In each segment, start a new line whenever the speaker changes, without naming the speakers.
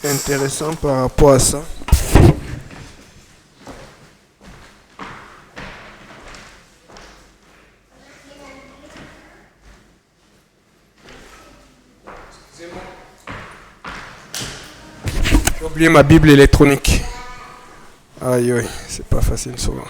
intéressant par rapport à ça. J'ai oublié ma Bible électronique. Aïe, aïe, c'est pas facile souvent.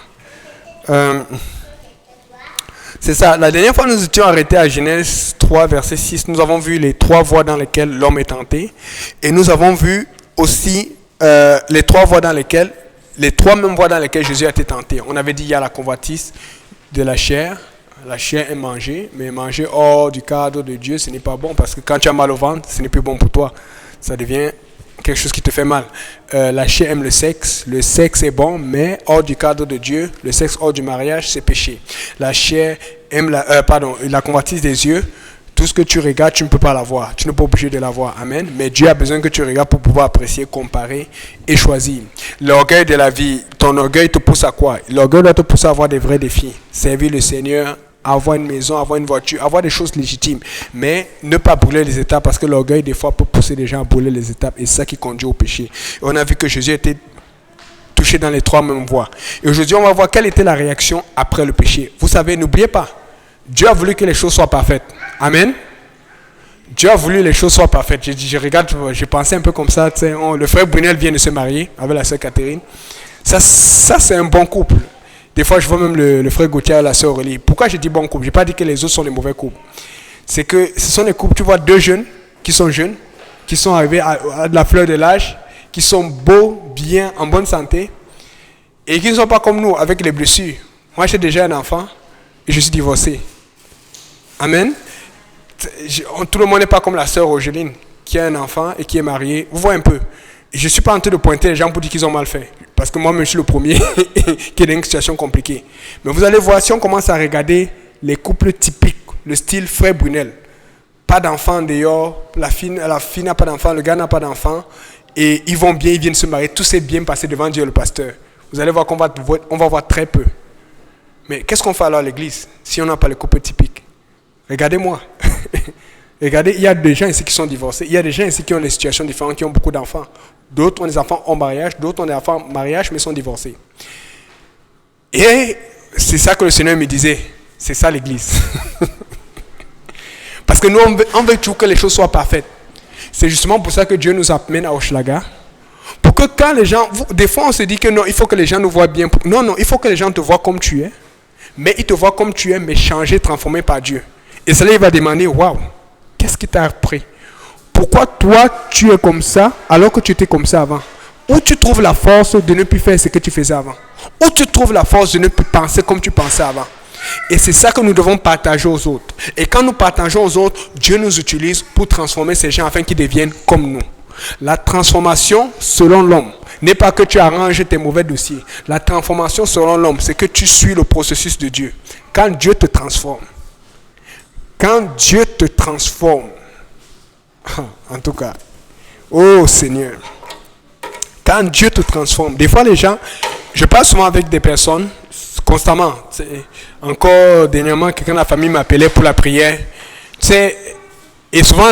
C'est ça, la dernière fois nous étions arrêtés à Genèse 3, verset 6. Nous avons vu les 3 voies dans lesquelles l'homme est tenté. Et nous avons vu aussi les 3 voies dans lesquelles, les 3 mêmes voies dans lesquelles Jésus a été tenté. On avait dit il y a la convoitise de la chair. La chair est mangée, mais manger hors du cadre de Dieu, ce n'est pas bon. Parce que quand tu as mal au ventre, ce n'est plus bon pour toi. Ça devient quelque chose qui te fait mal. La chair aime le sexe est bon, mais hors du cadre de Dieu, le sexe hors du mariage, c'est péché. La chair aime la convoitise des yeux. Tout ce que tu regardes, tu ne peux pas l'avoir. Tu n'es pas obligé de l'avoir. Amen. Mais Dieu a besoin que tu regardes pour pouvoir apprécier, comparer et choisir. L'orgueil de la vie, ton orgueil te pousse à quoi? L'orgueil doit te pousser à avoir des vrais défis. Servir le Seigneur, avoir une maison, avoir une voiture, avoir des choses légitimes. Mais ne pas brûler les étapes parce que l'orgueil, des fois, peut pousser les gens à brûler les étapes. Et c'est ça qui conduit au péché. Et on a vu que Jésus était touché dans les 3 mêmes voies. Et aujourd'hui, on va voir quelle était la réaction après le péché. Vous savez, n'oubliez pas, Dieu a voulu que les choses soient parfaites. Amen. Dieu a voulu que les choses soient parfaites. Je regarde, je pensais un peu comme ça. Le frère Brunel vient de se marier avec la sœur Catherine. Ça c'est un bon couple. Des fois, je vois même le frère Gauthier et la sœur Aurélie. Pourquoi je dis bon couple? Je n'ai pas dit que les autres sont des mauvais couples. C'est que ce sont des couples, tu vois, 2 jeunes, qui sont arrivés à la fleur de l'âge, qui sont beaux, bien, en bonne santé, et qui ne sont pas comme nous, avec les blessures. Moi, j'ai déjà un enfant, et je suis divorcé. Amen. Tout le monde n'est pas comme la sœur Rogeline, qui a un enfant et qui est mariée. Vous voyez un peu. Je ne suis pas en train de pointer les gens pour dire qu'ils ont mal fait. Parce que moi, je suis le premier qui est dans une situation compliquée. Mais vous allez voir, si on commence à regarder les couples typiques, le style frère Brunel, pas d'enfant dehors, la fille n'a pas d'enfant, le gars n'a pas d'enfant, et ils vont bien, ils viennent se marier, tout s'est bien passé devant Dieu et le pasteur. Vous allez voir qu'on va voir très peu. Mais qu'est-ce qu'on fait alors à l'église si on n'a pas les couples typiques? Regardez-moi. Regardez, il y a des gens ici qui sont divorcés, il y a des gens ici qui ont des situations différentes, qui ont beaucoup d'enfants. D'autres ont des enfants en mariage, d'autres ont des enfants en mariage mais sont divorcés. Et c'est ça que le Seigneur me disait, c'est ça l'église. Parce que nous, on veut toujours que les choses soient parfaites. C'est justement pour ça que Dieu nous amène à Hochelaga. Pour que quand les gens, des fois on se dit que non, il faut que les gens nous voient bien. Non, il faut que les gens te voient comme tu es. Mais ils te voient comme tu es, mais changé, transformé par Dieu. Et cela, il va demander, waouh, qu'est-ce qui t'a appris? Pourquoi toi, tu es comme ça, alors que tu étais comme ça avant? Où tu trouves la force de ne plus faire ce que tu faisais avant? Où tu trouves la force de ne plus penser comme tu pensais avant? Et c'est ça que nous devons partager aux autres. Et quand nous partageons aux autres, Dieu nous utilise pour transformer ces gens afin qu'ils deviennent comme nous. La transformation selon l'homme n'est pas que tu arranges tes mauvais dossiers. La transformation selon l'homme, c'est que tu suis le processus de Dieu. Quand Dieu te transforme, en tout cas, oh Seigneur, quand Dieu te transforme, des fois les gens, je parle souvent avec des personnes, constamment, encore dernièrement, quelqu'un de la famille m'appelait pour la prière, et souvent,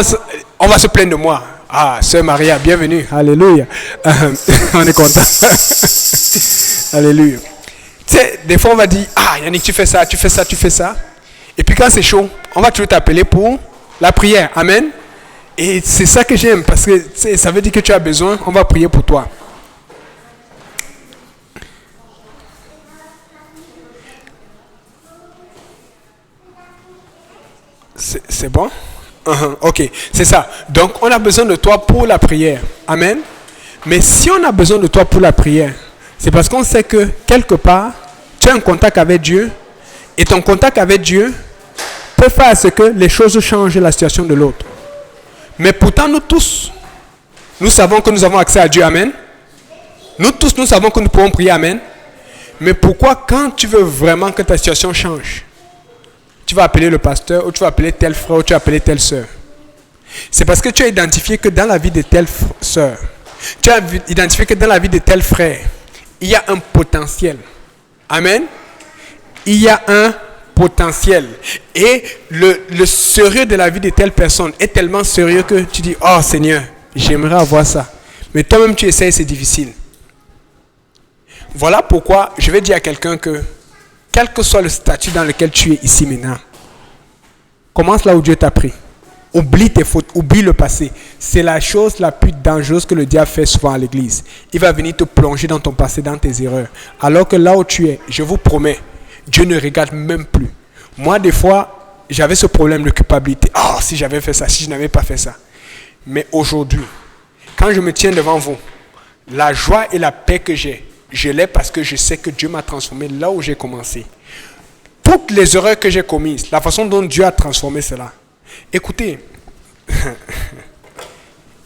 on va se plaindre de moi. Ah, Sœur Maria, bienvenue, alléluia, on est content, alléluia. Des fois on va dire, ah Yannick, tu fais ça, et puis quand c'est chaud, on va toujours t'appeler pour la prière, amen. Et c'est ça que j'aime, parce que ça veut dire que tu as besoin, on va prier pour toi. C'est bon? Ok, c'est ça. Donc, on a besoin de toi pour la prière. Amen. Mais si on a besoin de toi pour la prière, c'est parce qu'on sait que, quelque part, tu as un contact avec Dieu, et ton contact avec Dieu peut faire ce que les choses changent la situation de l'autre. Mais pourtant, nous tous, nous savons que nous avons accès à Dieu. Amen. Nous tous, nous savons que nous pouvons prier. Amen. Mais pourquoi, quand tu veux vraiment que ta situation change, tu vas appeler le pasteur, ou tu vas appeler tel frère, ou tu vas appeler telle soeur? C'est parce que tu as identifié que dans la vie de telle soeur, tu as identifié que dans la vie de tel frère, il y a un potentiel. Amen. Il y a un potentiel. Et le sérieux de la vie de telle personne est tellement sérieux que tu dis, oh Seigneur, j'aimerais avoir ça. Mais toi-même, tu essayes, c'est difficile. Voilà pourquoi je vais dire à quelqu'un que, quel que soit le statut dans lequel tu es ici maintenant, commence là où Dieu t'a pris. Oublie tes fautes, oublie le passé. C'est la chose la plus dangereuse que le diable fait souvent à l'église. Il va venir te plonger dans ton passé, dans tes erreurs. Alors que là où tu es, je vous promets, Dieu ne regarde même plus. Moi, des fois, j'avais ce problème de culpabilité. Ah, si j'avais fait ça, si je n'avais pas fait ça. Mais aujourd'hui, quand je me tiens devant vous, la joie et la paix que j'ai, je l'ai parce que je sais que Dieu m'a transformé là où j'ai commencé. Toutes les erreurs que j'ai commises, la façon dont Dieu a transformé cela. Écoutez,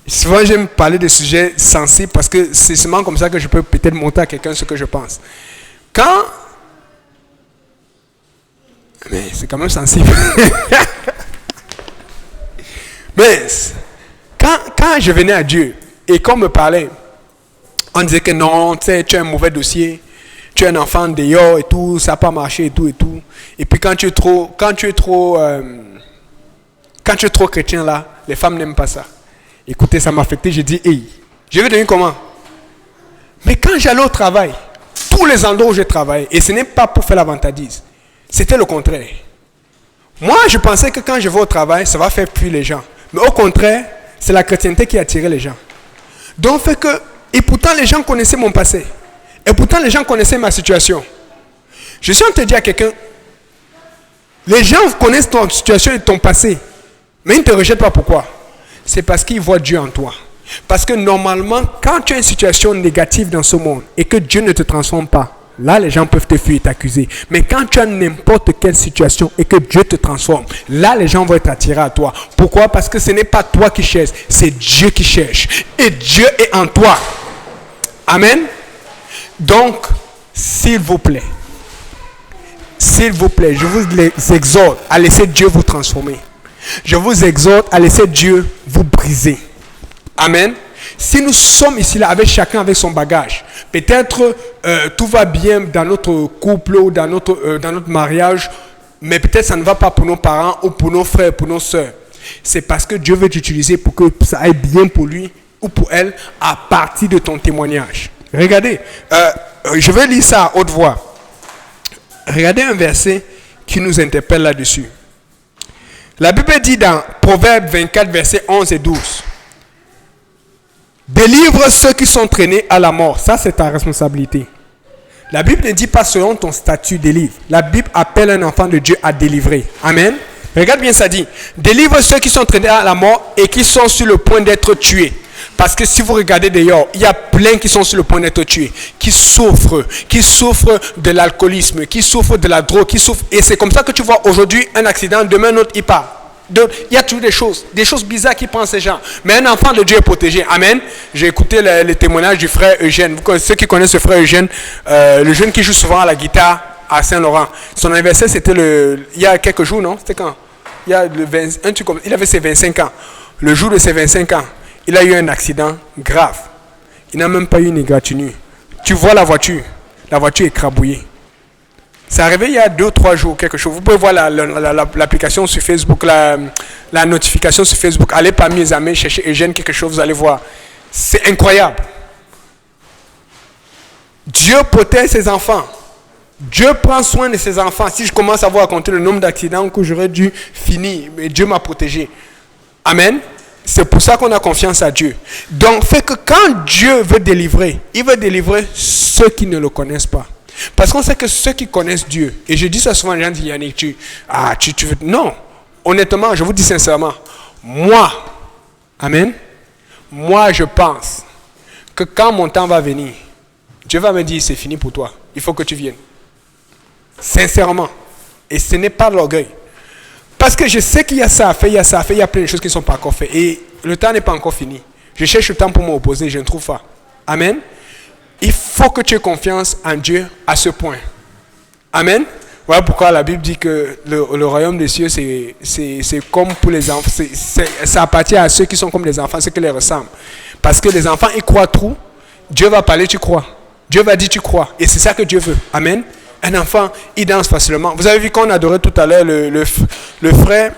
souvent j'aime parler de sujets sensibles parce que c'est seulement comme ça que je peux peut-être montrer à quelqu'un ce que je pense. Mais c'est quand même sensible. Mais quand je venais à Dieu et qu'on me parlait, on disait que non, tu sais, tu as un mauvais dossier, tu es un enfant dehors et tout, ça n'a pas marché et tout et tout. Et puis quand tu es trop chrétien là, les femmes n'aiment pas ça. Écoutez, ça m'a affecté, j'ai dit, hey, je vais devenir comment? Mais quand j'allais au travail, tous les endroits où je travaillais, et ce n'est pas pour faire la vantardise, c'était le contraire. Moi, je pensais que quand je vais au travail, ça va faire fuir les gens. Mais au contraire, c'est la chrétienté qui a attiré les gens. Donc, fait que, et pourtant les gens connaissaient mon passé. Et pourtant les gens connaissaient ma situation. Je suis en train de dire à quelqu'un, les gens connaissent ton situation et ton passé. Mais ils ne te rejettent pas. Pourquoi? C'est parce qu'ils voient Dieu en toi. Parce que normalement, quand tu as une situation négative dans ce monde et que Dieu ne te transforme pas, là, les gens peuvent te fuir et t'accuser. Mais quand tu as n'importe quelle situation et que Dieu te transforme, là, les gens vont être attirés à toi. Pourquoi? Parce que ce n'est pas toi qui cherches, c'est Dieu qui cherche. Et Dieu est en toi. Amen. Donc, s'il vous plaît, je vous exhorte à laisser Dieu vous transformer. Je vous exhorte à laisser Dieu vous briser. Amen. Si nous sommes ici là avec chacun avec son bagage, peut-être tout va bien dans notre couple ou dans notre mariage, mais peut-être ça ne va pas pour nos parents ou pour nos frères, pour nos soeurs. C'est parce que Dieu veut t'utiliser pour que ça aille bien pour lui ou pour elle à partir de ton témoignage. Regardez, je vais lire ça à haute voix. Regardez un verset qui nous interpelle là-dessus. La Bible dit dans Proverbe 24, versets 11 et 12. Délivre ceux qui sont traînés à la mort. Ça, c'est ta responsabilité. La Bible ne dit pas selon ton statut, délivre. La Bible appelle un enfant de Dieu à délivrer. Amen. Regarde bien, ça dit. Délivre ceux qui sont traînés à la mort et qui sont sur le point d'être tués. Parce que si vous regardez dehors, il y a plein qui sont sur le point d'être tués, qui souffrent de l'alcoolisme, qui souffrent de la drogue, qui souffrent. Et c'est comme ça que tu vois aujourd'hui un accident, demain un autre il part. Il y a toujours des choses bizarres qui pensent ces gens. Mais un enfant de Dieu est protégé. Amen. J'ai écouté les témoignages du frère Eugène. Ceux qui connaissent ce frère Eugène, le jeune qui joue souvent à la guitare à Saint-Laurent. Son anniversaire, c'était il y a quelques jours, non? C'était quand? Il avait ses 25 ans. Le jour de ses 25 ans, il a eu un accident grave. Il n'a même pas eu une égratignure. Tu vois la voiture est écrabouillée. C'est arrivé il y a 2 ou 3 jours, quelque chose. Vous pouvez voir l'application sur Facebook, la notification sur Facebook. Allez parmi mes amis, cherchez Eugène quelque chose, vous allez voir. C'est incroyable. Dieu protège ses enfants. Dieu prend soin de ses enfants. Si je commence à vous raconter le nombre d'accidents que j'aurais dû finir, mais Dieu m'a protégé. Amen. C'est pour ça qu'on a confiance à Dieu. Donc, fait que quand Dieu veut délivrer, il veut délivrer ceux qui ne le connaissent pas. Parce qu'on sait que ceux qui connaissent Dieu, et je dis ça souvent, les gens disent, Yannick, tu veux... Non, honnêtement, je vous dis sincèrement, moi, amen, moi je pense que quand mon temps va venir, Dieu va me dire, c'est fini pour toi, il faut que tu viennes. Sincèrement. Et ce n'est pas de l'orgueil. Parce que je sais qu'il y a ça à faire, il y a plein de choses qui ne sont pas encore faites. Et le temps n'est pas encore fini. Je cherche le temps pour m'opposer, je ne trouve pas. Amen. Il faut que tu aies confiance en Dieu à ce point. Amen. Voilà pourquoi la Bible dit que le royaume des cieux, c'est comme pour les enfants. Ça appartient à ceux qui sont comme les enfants, ceux qui les ressemblent. Parce que les enfants, ils croient trop. Dieu va parler, tu crois. Dieu va dire, tu crois. Et c'est ça que Dieu veut. Amen. Un enfant, il danse facilement. Vous avez vu qu'on adorait tout à l'heure le frère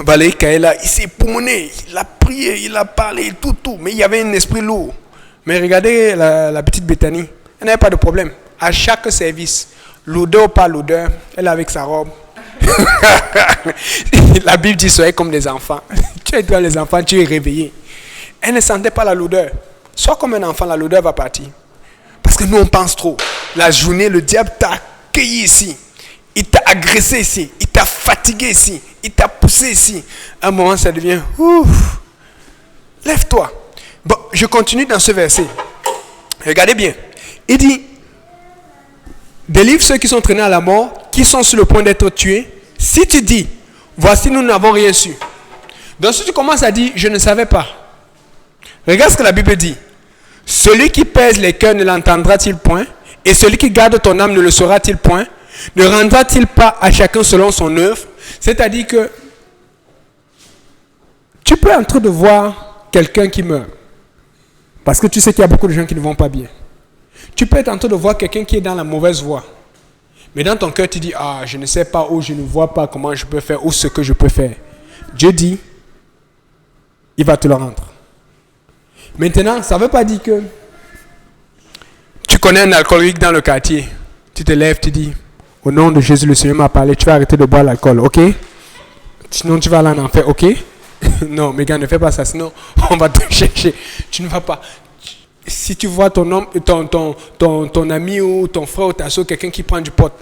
Valérie Kaela. Il s'est promené, il a prié, il a parlé, tout. Mais il y avait un esprit lourd. Mais regardez la petite Bethany. Elle n'avait pas de problème. À chaque service, l'odeur ou pas l'odeur, elle est avec sa robe. La Bible dit soyez comme des enfants. Tu es dans les enfants, tu es réveillé. Elle ne sentait pas la l'odeur. Sois comme un enfant, la l'odeur va partir. Parce que nous on pense trop. La journée, le diable t'a accueilli ici. Il t'a agressé ici. Il t'a fatigué ici. Il t'a poussé ici. À un moment, ça devient ouf. Lève-toi. Bon, je continue dans ce verset. Regardez bien. Il dit délivre ceux qui sont traînés à la mort, qui sont sur le point d'être tués. Si tu dis, voici, nous n'avons rien su. Donc, si tu commences à dire, je ne savais pas. Regarde ce que la Bible dit. Celui qui pèse les cœurs ne l'entendra-t-il point? Et celui qui garde ton âme ne le saura-t-il point? Ne rendra-t-il pas à chacun selon son œuvre? C'est-à-dire que tu peux être en train de voir quelqu'un qui meurt. Parce que tu sais qu'il y a beaucoup de gens qui ne vont pas bien. Tu peux être en train de voir quelqu'un qui est dans la mauvaise voie. Mais dans ton cœur, tu dis, ah, je ne sais pas où, je ne vois pas comment je peux faire ou ce que je peux faire. Dieu dit, il va te le rendre. Maintenant, ça ne veut pas dire que tu connais un alcoolique dans le quartier. Tu te lèves, tu dis, au nom de Jésus, le Seigneur m'a parlé, tu vas arrêter de boire l'alcool, ok? Sinon, tu vas aller en enfer, ok? Non, mes gars, ne fais pas ça, sinon on va te chercher. Tu ne vas pas. Si tu vois ton ami ou ton frère ou ta soeur, quelqu'un qui prend du pot,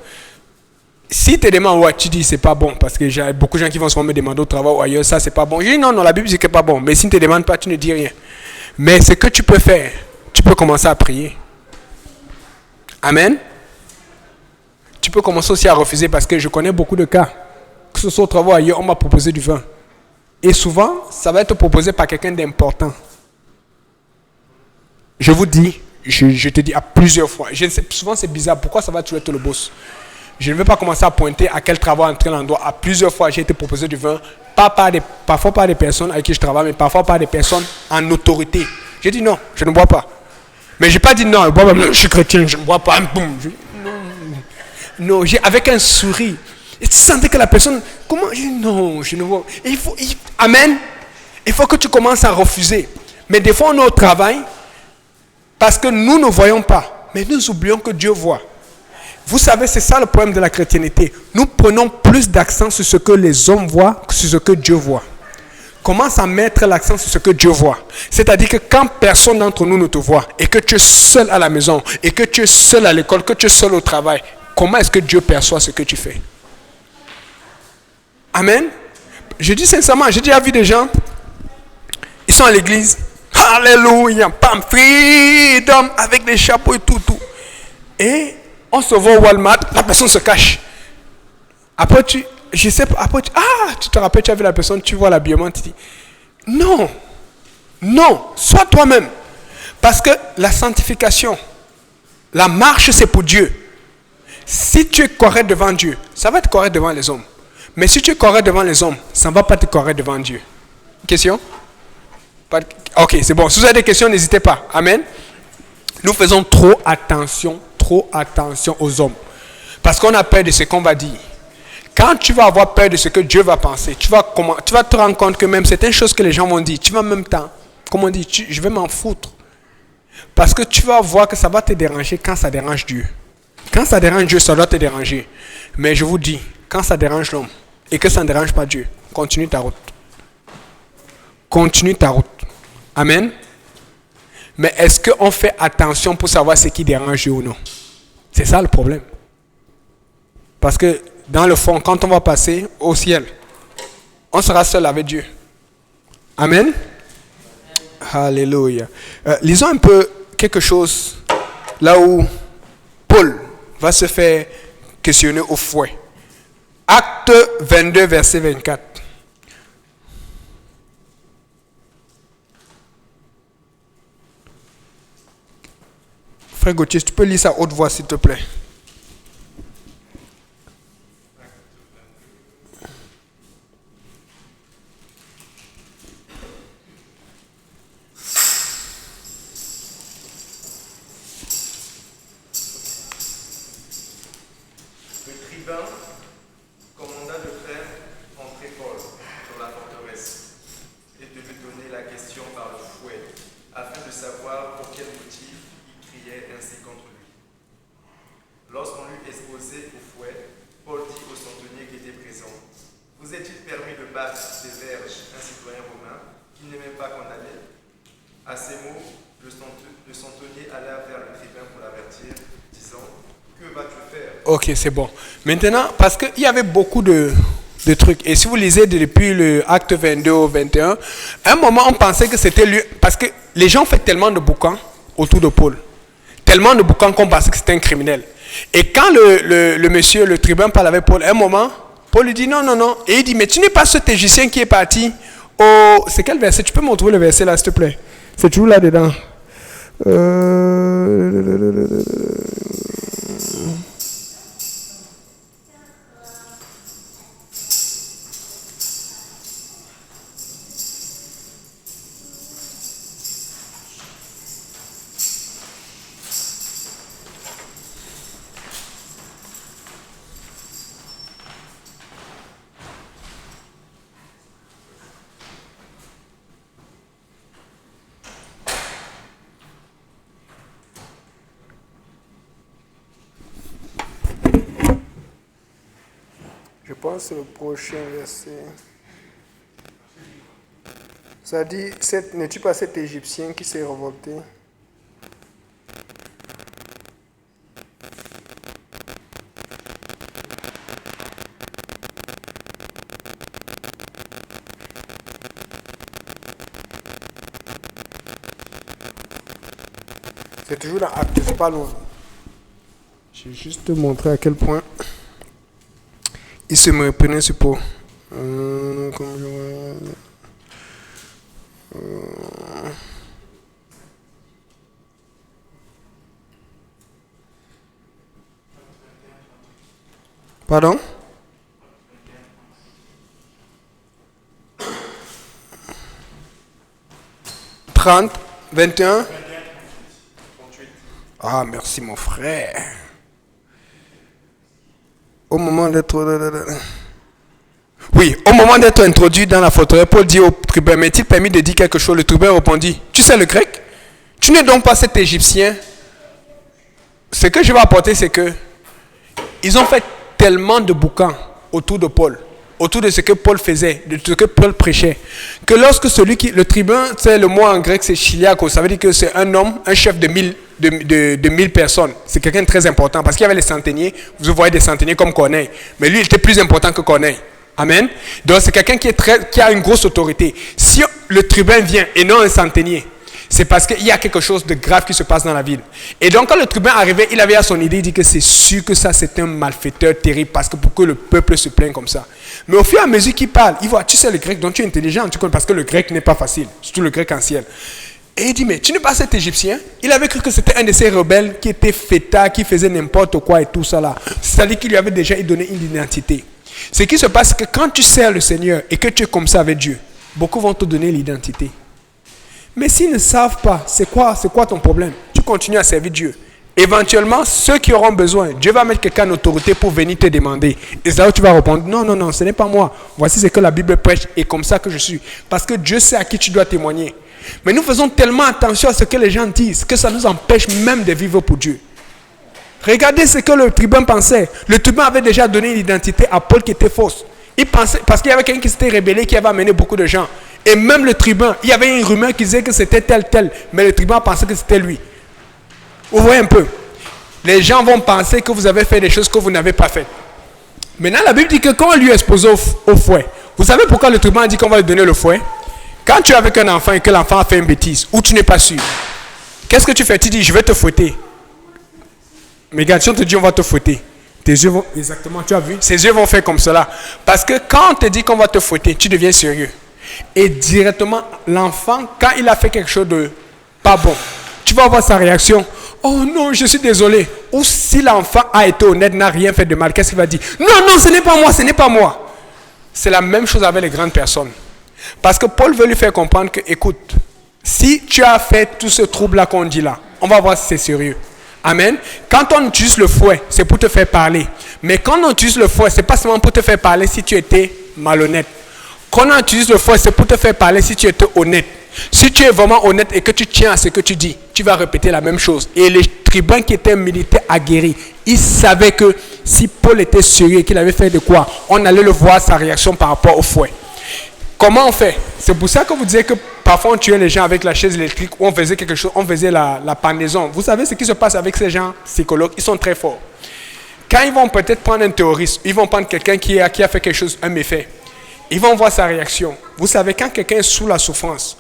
si tu te demandes, ouais, tu dis c'est pas bon, parce que j'ai beaucoup de gens qui vont souvent me demander au travail ou ailleurs, ça c'est pas bon. Je dis non, la Bible dit que c'est pas bon, mais si ne te demandes pas, tu ne dis rien. Mais ce que tu peux faire, tu peux commencer à prier. Amen. Tu peux commencer aussi à refuser, parce que je connais beaucoup de cas, que ce soit au travail ou ailleurs, on m'a proposé du vin. Et souvent, ça va être proposé par quelqu'un d'important. Je vous dis, je te dis à plusieurs fois, je sais, souvent c'est bizarre, pourquoi ça va toujours être le boss? Je ne vais pas commencer à pointer à quel travail entrer l'endroit. À plusieurs fois, j'ai été proposé du vin, parfois par des personnes avec qui je travaille, mais parfois par des personnes en autorité. J'ai dit non, je ne bois pas. Mais je n'ai pas dit non, je suis chrétien, je ne bois pas. Boum, non, avec un sourire. Et tu sentais que la personne, comment? Non, je ne vois. Amen. Il faut que tu commences à refuser. Mais des fois, on est au travail, parce que nous ne voyons pas. Mais nous oublions que Dieu voit. Vous savez, c'est ça le problème de la chrétienté. Nous prenons plus d'accent sur ce que les hommes voient que sur ce que Dieu voit. Commence à mettre l'accent sur ce que Dieu voit. C'est-à-dire que quand personne d'entre nous ne te voit, et que tu es seul à la maison, et que tu es seul à l'école, que tu es seul au travail, comment est-ce que Dieu perçoit ce que tu fais? Amen. Je dis sincèrement, j'ai déjà vu des gens, ils sont à l'église, alléluia, pam, freedom, avec des chapeaux et tout. Et on se voit au Walmart, la personne se cache. Après tu te rappelles, tu as vu la personne, tu vois l'habillement, tu dis, non, sois toi-même. Parce que la sanctification, la marche, c'est pour Dieu. Si tu es correct devant Dieu, ça va être correct devant les hommes. Mais si tu es correct devant les hommes, ça ne va pas être correct devant Dieu. Question? Ok, c'est bon. Si vous avez des questions, n'hésitez pas. Amen. Nous faisons trop attention aux hommes. Parce qu'on a peur de ce qu'on va dire. Quand tu vas avoir peur de ce que Dieu va penser, tu vas te rendre compte que même certaines choses que les gens vont dire, tu vas en même temps, comme on dit, je vais m'en foutre. Parce que tu vas voir que ça va te déranger quand ça dérange Dieu. Quand ça dérange Dieu, ça doit te déranger. Mais je vous dis, quand ça dérange l'homme et que ça ne dérange pas Dieu, continue ta route. Continue ta route. Amen. Mais est-ce qu'on fait attention pour savoir ce qui dérange Dieu ou non? C'est ça le problème. Parce que dans le fond, quand on va passer au ciel, on sera seul avec Dieu. Amen. Alléluia. Lisons un peu quelque chose là où Paul va se faire questionner au fouet. Acte 22, verset 24. Frère Gauthier, tu peux lire ça à haute voix, s'il te plaît.
Le tribun commanda de faire entrer Paul sur la forteresse et de lui donner la question par le fouet, afin de savoir pour quel motif il criait ainsi contre lui. Lorsqu'on l'eut exposé au fouet, Paul dit au centenier qui était présent, « Vous est-il permis de battre des verges un citoyen romain qui n'est même pas condamné ?» À ces mots, le centenier alla vers le tribun pour l'avertir, disant, « Que vas-tu faire ?»
Ok, c'est bon. Maintenant, parce qu'il y avait beaucoup de trucs, et si vous lisez depuis le acte 22 au 21, à un moment on pensait que c'était lui, parce que les gens font tellement de boucans autour de Paul, tellement de boucans qu'on pensait que c'était un criminel. Et quand le monsieur, le tribun parle avec Paul, à un moment, Paul lui dit non, non, non, et il dit, mais tu n'es pas ce Égyptien qui est parti au... C'est quel verset? Tu peux me trouver le verset là, s'il te plaît? C'est toujours là-dedans. Je pense que c'est le prochain verset. Ça dit, n'es-tu pas cet Égyptien qui s'est révolté? C'est toujours dans Acte, c'est pas loin. Je vais juste te montrer à quel point il se me reprenait ce pot. Pardon? « 30, 21. Ah, merci mon frère. Au moment d'être... Oui, au moment d'être introduit dans la forteresse, Paul dit au tribun, m'est-il permis de dire quelque chose? Le tribun répondit, tu sais le grec? Tu n'es donc pas cet Égyptien? Ce que je vais apporter, c'est que ils ont fait tellement de boucans autour de Paul, autour de ce que Paul faisait, de ce que Paul prêchait, que lorsque le tribun, c'est le mot en grec, c'est chiliakos, ça veut dire que c'est un homme, un chef de 1000 personnes. C'est quelqu'un de très important, parce qu'il y avait les centeniers, vous voyez des centeniers comme Corneille, mais lui, il était plus important que Corneille. Amen. Donc c'est quelqu'un qui a une grosse autorité. Si le tribun vient et non un centenier, c'est parce qu'il y a quelque chose de grave qui se passe dans la ville. Et donc quand le tribun arrivait, il avait à son idée, il dit que c'est sûr que ça c'est un malfaiteur terrible, parce que pour que le peuple se plaigne comme ça. Mais au fur et à mesure qu'il parle, il voit, tu sais le grec, donc tu es intelligent, tu connais, parce que le grec n'est pas facile, surtout le grec ancien. Et il dit, mais tu n'es pas cet Égyptien? Il avait cru que c'était un de ces rebelles qui était fêtard, qui faisait n'importe quoi et tout ça là. C'est-à-dire qu'il lui avait déjà donné une identité. Ce qui se passe, c'est que quand tu sers le Seigneur et que tu es comme ça avec Dieu, beaucoup vont te donner l'identité. Mais s'ils ne savent pas, c'est quoi ton problème? Tu continues à servir Dieu. Éventuellement, ceux qui auront besoin, Dieu va mettre quelqu'un en autorité pour venir te demander. Et c'est là où tu vas répondre, non, non, non, ce n'est pas moi. Voici ce que la Bible prêche et comme ça que je suis. Parce que Dieu sait à qui tu dois témoigner. Mais nous faisons tellement attention à ce que les gens disent que ça nous empêche même de vivre pour Dieu. Regardez ce que le tribun pensait. Le tribun avait déjà donné une identité à Paul qui était fausse. Il pensait, parce qu'il y avait quelqu'un qui s'était rébellé, qui avait amené beaucoup de gens. Et même le tribun, il y avait une rumeur qui disait que c'était tel. Mais le tribun pensait que c'était lui. Vous voyez un peu. Les gens vont penser que vous avez fait des choses que vous n'avez pas faites. Maintenant, la Bible dit que quand on lui expose au fouet, vous savez pourquoi le tribun a dit qu'on va lui donner le fouet? Quand tu es avec un enfant et que l'enfant a fait une bêtise, ou tu n'es pas sûr, qu'est-ce que tu fais? Tu dis, je vais te fouetter. Mais regarde, si on te dit, on va te fouetter, tes yeux vont... Exactement, tu as vu? Ses yeux vont faire comme cela. Parce que quand on te dit qu'on va te fouetter, tu deviens sérieux. Et directement, l'enfant, quand il a fait quelque chose de pas bon, tu vas voir sa réaction. Oh non, je suis désolé. Ou si l'enfant a été honnête, n'a rien fait de mal, qu'est-ce qu'il va dire? Non, non, ce n'est pas moi, ce n'est pas moi. C'est la même chose avec les grandes personnes. Parce que Paul veut lui faire comprendre que, écoute, si tu as fait tout ce trouble-là qu'on dit là, on va voir si c'est sérieux. Amen. Quand on utilise le fouet, c'est pour te faire parler. Mais quand on utilise le fouet, c'est pas seulement pour te faire parler si tu étais malhonnête. Quand on utilise le fouet, c'est pour te faire parler si tu étais honnête. Si tu es vraiment honnête et que tu tiens à ce que tu dis, tu vas répéter la même chose. Et le tribun qui était un militaire aguerri, il savait que si Paul était sérieux et qu'il avait fait de quoi, on allait le voir sa réaction par rapport au fouet. Comment on fait? C'est pour ça que vous disiez que parfois on tuait les gens avec la chaise électrique ou on faisait quelque chose, on faisait la pendaison. Vous savez ce qui se passe avec ces gens psychologues? Ils sont très forts. Quand ils vont peut-être prendre un terroriste, ils vont prendre quelqu'un qui a fait quelque chose, un méfait. Ils vont voir sa réaction. Vous savez, quand quelqu'un est sous la souffrance,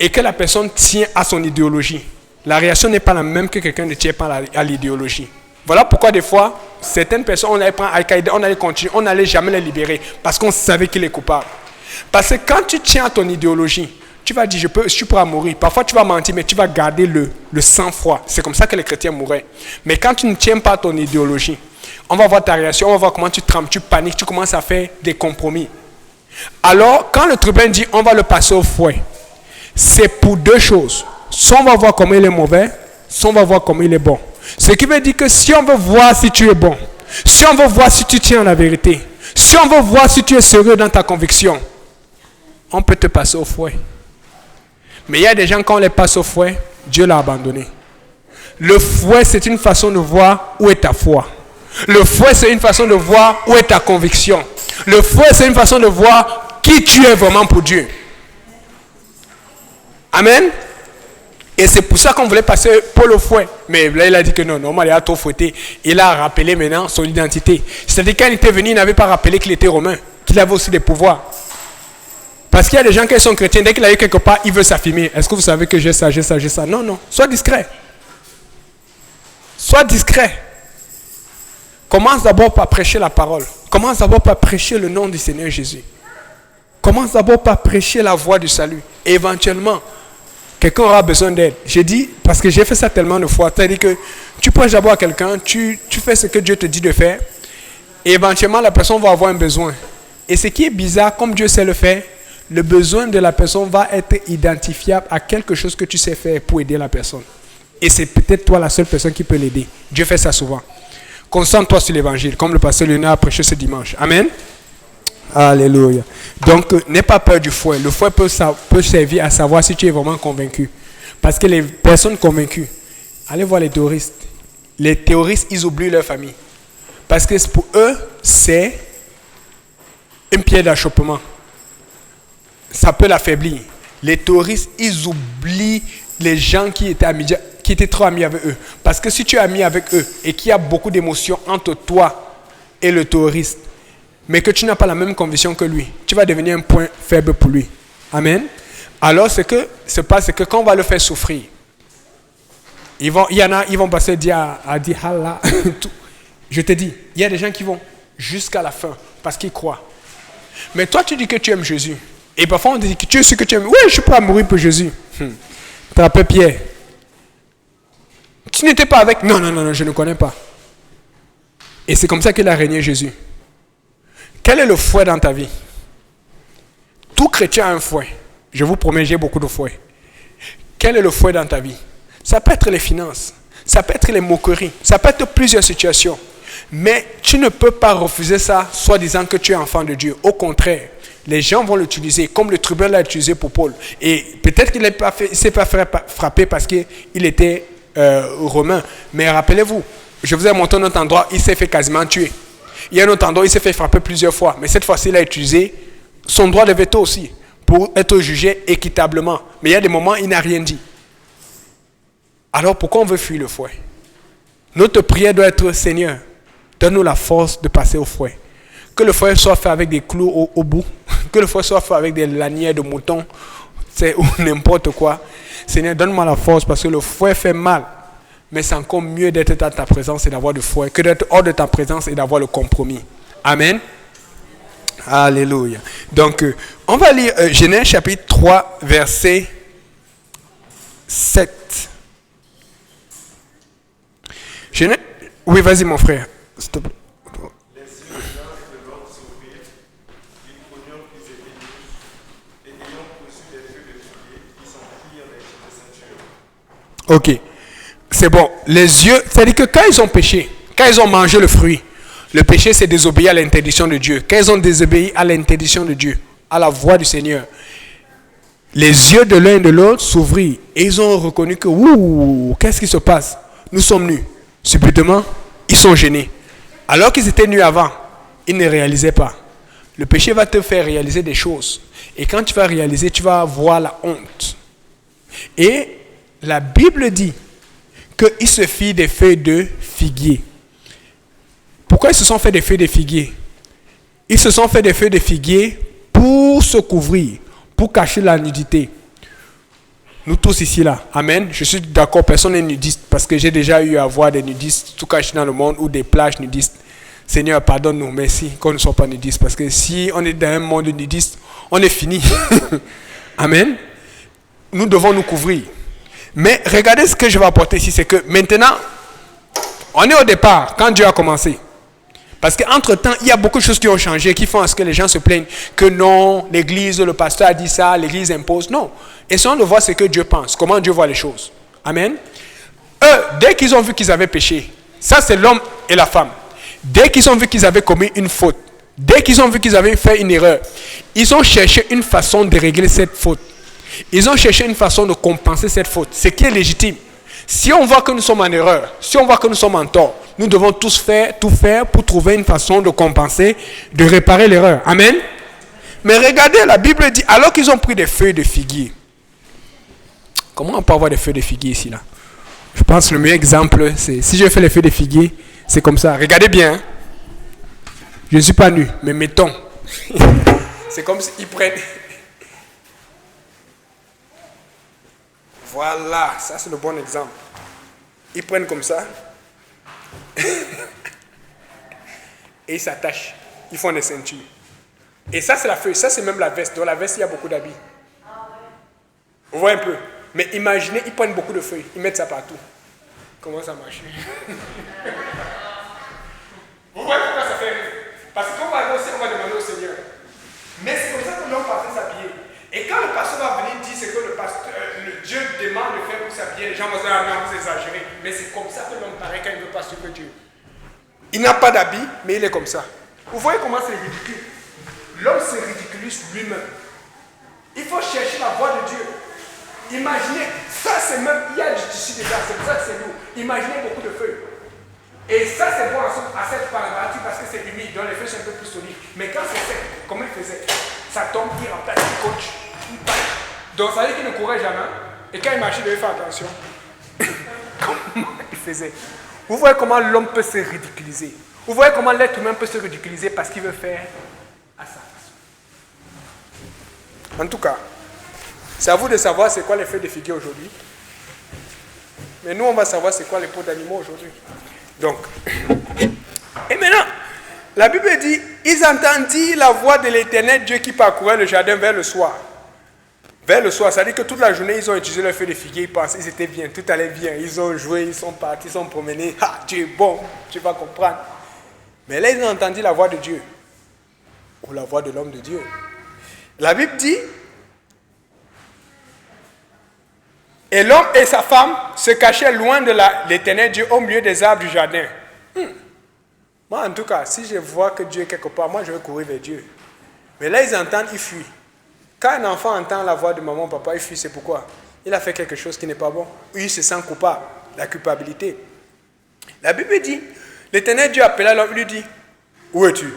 et que la personne tient à son idéologie, la réaction n'est pas la même que quelqu'un ne tient pas à l'idéologie. Voilà pourquoi des fois, certaines personnes, on allait prendre Al-Qaïda, on allait continuer, on n'allait jamais les libérer, parce qu'on savait qu'il est coupable. Parce que quand tu tiens à ton idéologie, tu vas dire, je suis prêt à mourir. Parfois tu vas mentir, mais tu vas garder le sang-froid. C'est comme ça que les chrétiens mouraient. Mais quand tu ne tiens pas à ton idéologie, on va voir ta réaction, on va voir comment tu trembles, tu paniques, tu commences à faire des compromis. Alors, quand le tribun dit, on va le passer au fouet, c'est pour deux choses. Soit on va voir comment il est mauvais, soit on va voir comment il est bon. Ce qui veut dire que si on veut voir si tu es bon, si on veut voir si tu tiens à la vérité, si on veut voir si tu es sérieux dans ta conviction, on peut te passer au fouet. Mais il y a des gens, quand on les passe au fouet, Dieu l'a abandonné. Le fouet, c'est une façon de voir où est ta foi. Le fouet, c'est une façon de voir où est ta conviction. Le fouet, c'est une façon de voir qui tu es vraiment pour Dieu. Amen. Et c'est pour ça qu'on voulait passer Paul au fouet. Mais là, il a dit que non, normalement, il a trop fouetté. Il a rappelé maintenant son identité. C'est-à-dire, quand il était venu, il n'avait pas rappelé qu'il était romain, qu'il avait aussi des pouvoirs. Parce qu'il y a des gens qui sont chrétiens, dès qu'il arrive quelque part, il veut s'affirmer. Est-ce que vous savez que j'ai ça, j'ai ça, j'ai ça? Non, non. Sois discret. Sois discret. Commence d'abord par prêcher la parole. Commence d'abord par prêcher le nom du Seigneur Jésus. Commence d'abord par prêcher la voie du salut. Et éventuellement, quelqu'un aura besoin d'aide. J'ai dit, parce que j'ai fait ça tellement de fois, c'est-à-dire que tu prêches d'abord à quelqu'un, tu fais ce que Dieu te dit de faire, et éventuellement la personne va avoir un besoin. Et ce qui est bizarre, comme Dieu sait le faire, le besoin de la personne va être identifiable à quelque chose que tu sais faire pour aider la personne. Et c'est peut-être toi la seule personne qui peut l'aider. Dieu fait ça souvent. Concentre-toi sur l'évangile, comme le pasteur Léonard a prêché ce dimanche. Amen. Alléluia. Donc, n'aie pas peur du fouet. Le fouet peut servir à savoir si tu es vraiment convaincu. Parce que les personnes convaincues, allez voir les terroristes. Les terroristes, ils oublient leur famille. Parce que pour eux, c'est une pierre d'achoppement. Ça peut l'affaiblir. Les terroristes, ils oublient les gens qui étaient trop amis avec eux. Parce que si tu es ami avec eux et qu'il y a beaucoup d'émotions entre toi et le terroriste, mais que tu n'as pas la même conviction que lui, tu vas devenir un point faible pour lui. Amen. Alors, ce que se passe, c'est que quand on va le faire souffrir, ils vont passer dire à dire Allah. Je te dis, il y a des gens qui vont jusqu'à la fin parce qu'ils croient. Mais toi, tu dis que tu aimes Jésus. Et parfois, on te dit que tu es sûr que tu aimes. Oui, je suis prêt à mourir pour Jésus. Tu t'appelles Pierre. Tu n'étais pas avec. Non, non, non, non, je ne connais pas. Et c'est comme ça qu'il a régné Jésus. Quel est le fouet dans ta vie? Tout chrétien a un fouet. Je vous promets, j'ai beaucoup de fouets. Quel est le fouet dans ta vie? Ça peut être les finances. Ça peut être les moqueries. Ça peut être plusieurs situations. Mais tu ne peux pas refuser ça, soi disant que tu es enfant de Dieu. Au contraire, les gens vont l'utiliser, comme le tribun l'a utilisé pour Paul. Et peut-être qu'il ne s'est pas fait frapper parce qu'il était romain. Mais rappelez-vous, je vous ai montré un autre endroit, il s'est fait quasiment tuer. Il y a un autre endroit, il s'est fait frapper plusieurs fois. Mais cette fois-ci, il a utilisé son droit de veto aussi pour être jugé équitablement. Mais il y a des moments, il n'a rien dit. Alors pourquoi on veut fuir le fouet? Notre prière doit être, Seigneur, donne-nous la force de passer au fouet. Que le fouet soit fait avec des clous au bout. Que le fouet soit fait avec des lanières de mouton. Ou n'importe quoi. Seigneur, donne-moi la force parce que le fouet fait mal. Mais c'est encore mieux d'être dans ta présence et d'avoir le fouet que d'être hors de ta présence et d'avoir le compromis. Amen. Alléluia. Donc, on va lire Genèse chapitre 3, verset 7. Genèse... Oui, vas-y mon frère. S'il te plaît.
Les yeux de l'homme s'ouvrirent, ils connurent qu'ils étaient nus, et ayant reçu des feux de figuier, ils s'enfuirent les ceinture.
Ok. C'est bon. Les yeux, c'est-à-dire que quand ils ont péché, quand ils ont mangé le fruit, le péché c'est désobéir à l'interdiction de Dieu. Quand ils ont désobéi à l'interdiction de Dieu, à la voix du Seigneur, les yeux de l'un et de l'autre s'ouvrirent et ils ont reconnu que, ouh, qu'est-ce qui se passe? Nous sommes nus. Subitement, ils sont gênés. Alors qu'ils étaient nus avant, ils ne réalisaient pas. Le péché va te faire réaliser des choses. Et quand tu vas réaliser, tu vas avoir la honte. Et la Bible dit qu'ils se firent des feuilles de figuier. Pourquoi ils se sont fait des feuilles de figuier? Ils se sont fait des feuilles de figuier pour se couvrir, pour cacher la nudité. Nous tous ici là, amen. Je suis d'accord, personne n'est nudiste parce que j'ai déjà eu à voir des nudistes tout cachés dans le monde ou des plages nudistes. Seigneur, pardonne-nous, merci qu'on ne soit pas nudistes parce que si on est dans un monde nudiste, on est fini. Amen. Nous devons nous couvrir. Mais regardez ce que je vais apporter ici, c'est que maintenant, on est au départ, quand Dieu a commencé. Parce qu'entre-temps, il y a beaucoup de choses qui ont changé, qui font à ce que les gens se plaignent que non, l'église, le pasteur a dit ça, l'église impose. Non. Essayons de voir ce que Dieu pense, comment Dieu voit les choses. Amen. Eux, dès qu'ils ont vu qu'ils avaient péché, ça c'est l'homme et la femme. Dès qu'ils ont vu qu'ils avaient commis une faute, dès qu'ils ont vu qu'ils avaient fait une erreur, ils ont cherché une façon de régler cette faute. Ils ont cherché une façon de compenser cette faute, ce qui est légitime. Si on voit que nous sommes en erreur, si on voit que nous sommes en tort, nous devons tout faire pour trouver une façon de compenser, de réparer l'erreur. Amen. Mais regardez, la Bible dit, alors qu'ils ont pris des feuilles de figuier. Comment on peut avoir des feuilles de figuier ici, là? Je pense que le meilleur exemple, c'est si je fais les feuilles de figuier, c'est comme ça. Regardez bien. Hein? Je ne suis pas nu, mais mettons. C'est comme s'ils prennent... Voilà, ça c'est le bon exemple. Ils prennent comme ça. Et ils s'attachent. Ils font des ceintures. Et ça c'est la feuille, ça c'est même la veste. Dans la veste il y a beaucoup d'habits. Vous voyez un peu. Mais imaginez, ils prennent beaucoup de feuilles. Ils mettent ça partout. Comment ça marche? Vous voyez pourquoi ça fait rire? Parce qu'on va aller aussi, on va demander au Seigneur. Mais c'est comme ça que l'homme partait s'habiller. Et quand le pasteur va venir dire ce que le Dieu demande de faire pour s'habiller, les gens vont dire, ah non, vous exagérez. Mais c'est comme ça que l'homme paraît quand il ne veut pas suivre Dieu. Il n'a pas d'habit, mais il est comme ça. Vous voyez comment c'est ridicule? L'homme se ridiculise lui-même. Il faut chercher la voie de Dieu. Imaginez, ça c'est même, il y a du tissu dedans, c'est pour ça que c'est lourd. Imaginez beaucoup de feuilles. Et ça c'est bon à cette température parce que c'est humide, donc les feuilles sont un peu plus solides. Mais quand c'est sec, comment il faisait? Ça tombe, il remplace, il coach, il passe. Donc ça veut dire qu'il ne courait jamais. Et quand il marchait, il devait faire attention. Comment il faisait? Vous voyez comment l'homme peut se ridiculiser. Vous voyez comment l'être humain peut se ridiculiser parce qu'il veut faire à sa façon. En tout cas, c'est à vous de savoir c'est quoi les feuilles de figuier aujourd'hui. Mais nous, on va savoir c'est quoi les peaux d'animaux aujourd'hui. Donc, et maintenant, la Bible dit, ils entendirent la voix de l'Éternel Dieu qui parcourait le jardin vers le soir. Vers le soir, ça veut dire que toute la journée, ils ont utilisé le feu de figuier, ils pensaient ils étaient bien, tout allait bien. Ils ont joué, ils sont partis, ils sont promenés. Ah, tu es bon, tu vas comprendre. Mais là, ils ont entendu la voix de Dieu. Ou la voix de l'homme de Dieu. La Bible dit, et l'homme et sa femme se cachaient loin de l'Éternel Dieu au milieu des arbres du jardin. Moi, en tout cas, si je vois que Dieu est quelque part, moi, je vais courir vers Dieu. Mais là, ils entendent, ils fuient. Quand un enfant entend la voix de maman, papa, il fuit, c'est pourquoi? Il a fait quelque chose qui n'est pas bon. Il se sent coupable, la culpabilité. La Bible dit, l'Éternel Dieu appela l'homme, il lui dit, où es-tu?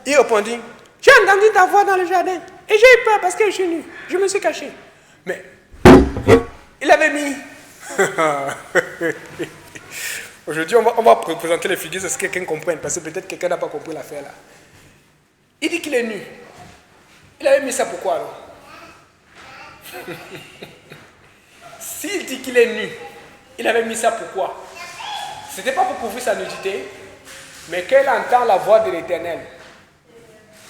Il répondit, j'ai entendu ta voix dans le jardin et j'ai eu peur parce que je suis nu. Je me suis caché. Mais il avait mis... Aujourd'hui, on va présenter les figures, c'est ce que quelqu'un comprenne, parce que peut-être quelqu'un n'a pas compris l'affaire là. Il dit qu'il est nu. Il avait mis ça pourquoi alors? S'il dit qu'il est nu, il avait mis ça pourquoi? Ce n'était pas pour couvrir sa nudité, mais quand il entend la voix de l'Éternel,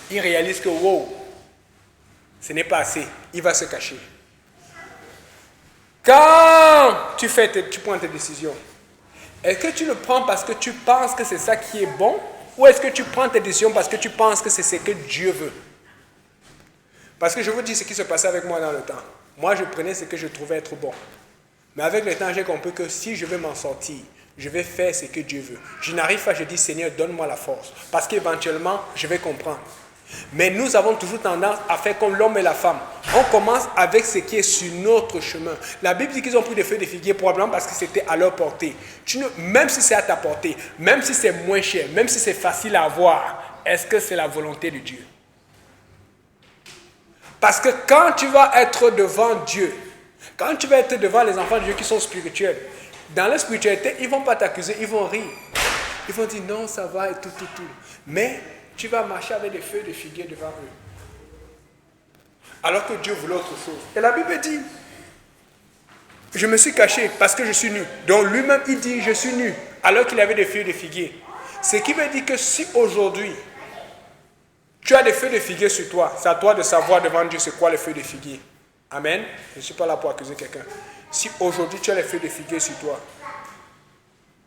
il réalise que wow, ce n'est pas assez, il va se cacher. Quand tu prends tes décisions, est-ce que tu le prends parce que tu penses que c'est ça qui est bon, ou est-ce que tu prends tes décisions parce que tu penses que c'est ce que Dieu veut? Parce que je vous dis ce qui se passait avec moi dans le temps. Moi, je prenais ce que je trouvais être bon. Mais avec le temps, j'ai compris que si je veux m'en sortir, je vais faire ce que Dieu veut. Je n'arrive pas, je dis, Seigneur, donne-moi la force. Parce qu'éventuellement, je vais comprendre. Mais nous avons toujours tendance à faire comme l'homme et la femme. On commence avec ce qui est sur notre chemin. La Bible dit qu'ils ont pris des feuilles de figuier probablement parce que c'était à leur portée. Même si c'est à ta portée, même si c'est moins cher, même si c'est facile à avoir, est-ce que c'est la volonté de Dieu? Parce que quand tu vas être devant Dieu, quand tu vas être devant les enfants de Dieu qui sont spirituels, dans la spiritualité, ils ne vont pas t'accuser, ils vont rire. Ils vont dire non, ça va et tout. Mais tu vas marcher avec des feuilles de figuier devant eux. Alors que Dieu voulait autre chose. Et la Bible dit, je me suis caché parce que je suis nu. Donc lui-même, il dit, je suis nu, alors qu'il avait des feuilles de figuier. Ce qui veut dire que si aujourd'hui, tu as des feuilles de figuier sur toi, c'est à toi de savoir devant Dieu c'est quoi les feuilles de figuier. Amen. Je ne suis pas là pour accuser quelqu'un. Si aujourd'hui tu as les feuilles de figuier sur toi,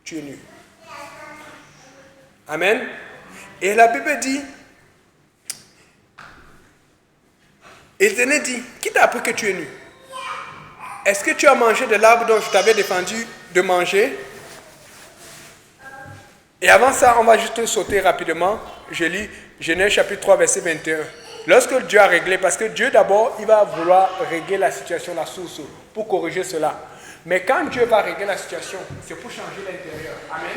tu es nu. Amen. Et la Bible dit, L'Éternel dit, qui t'a appris que tu es nu? Est-ce que tu as mangé de l'arbre dont je t'avais défendu de manger? Et avant ça, on va juste sauter rapidement. Je lis Genèse chapitre 3, verset 21. Lorsque Dieu a réglé, parce que Dieu d'abord, il va vouloir régler la situation, la source, pour corriger cela. Mais quand Dieu va régler la situation, c'est pour changer l'intérieur. Amen.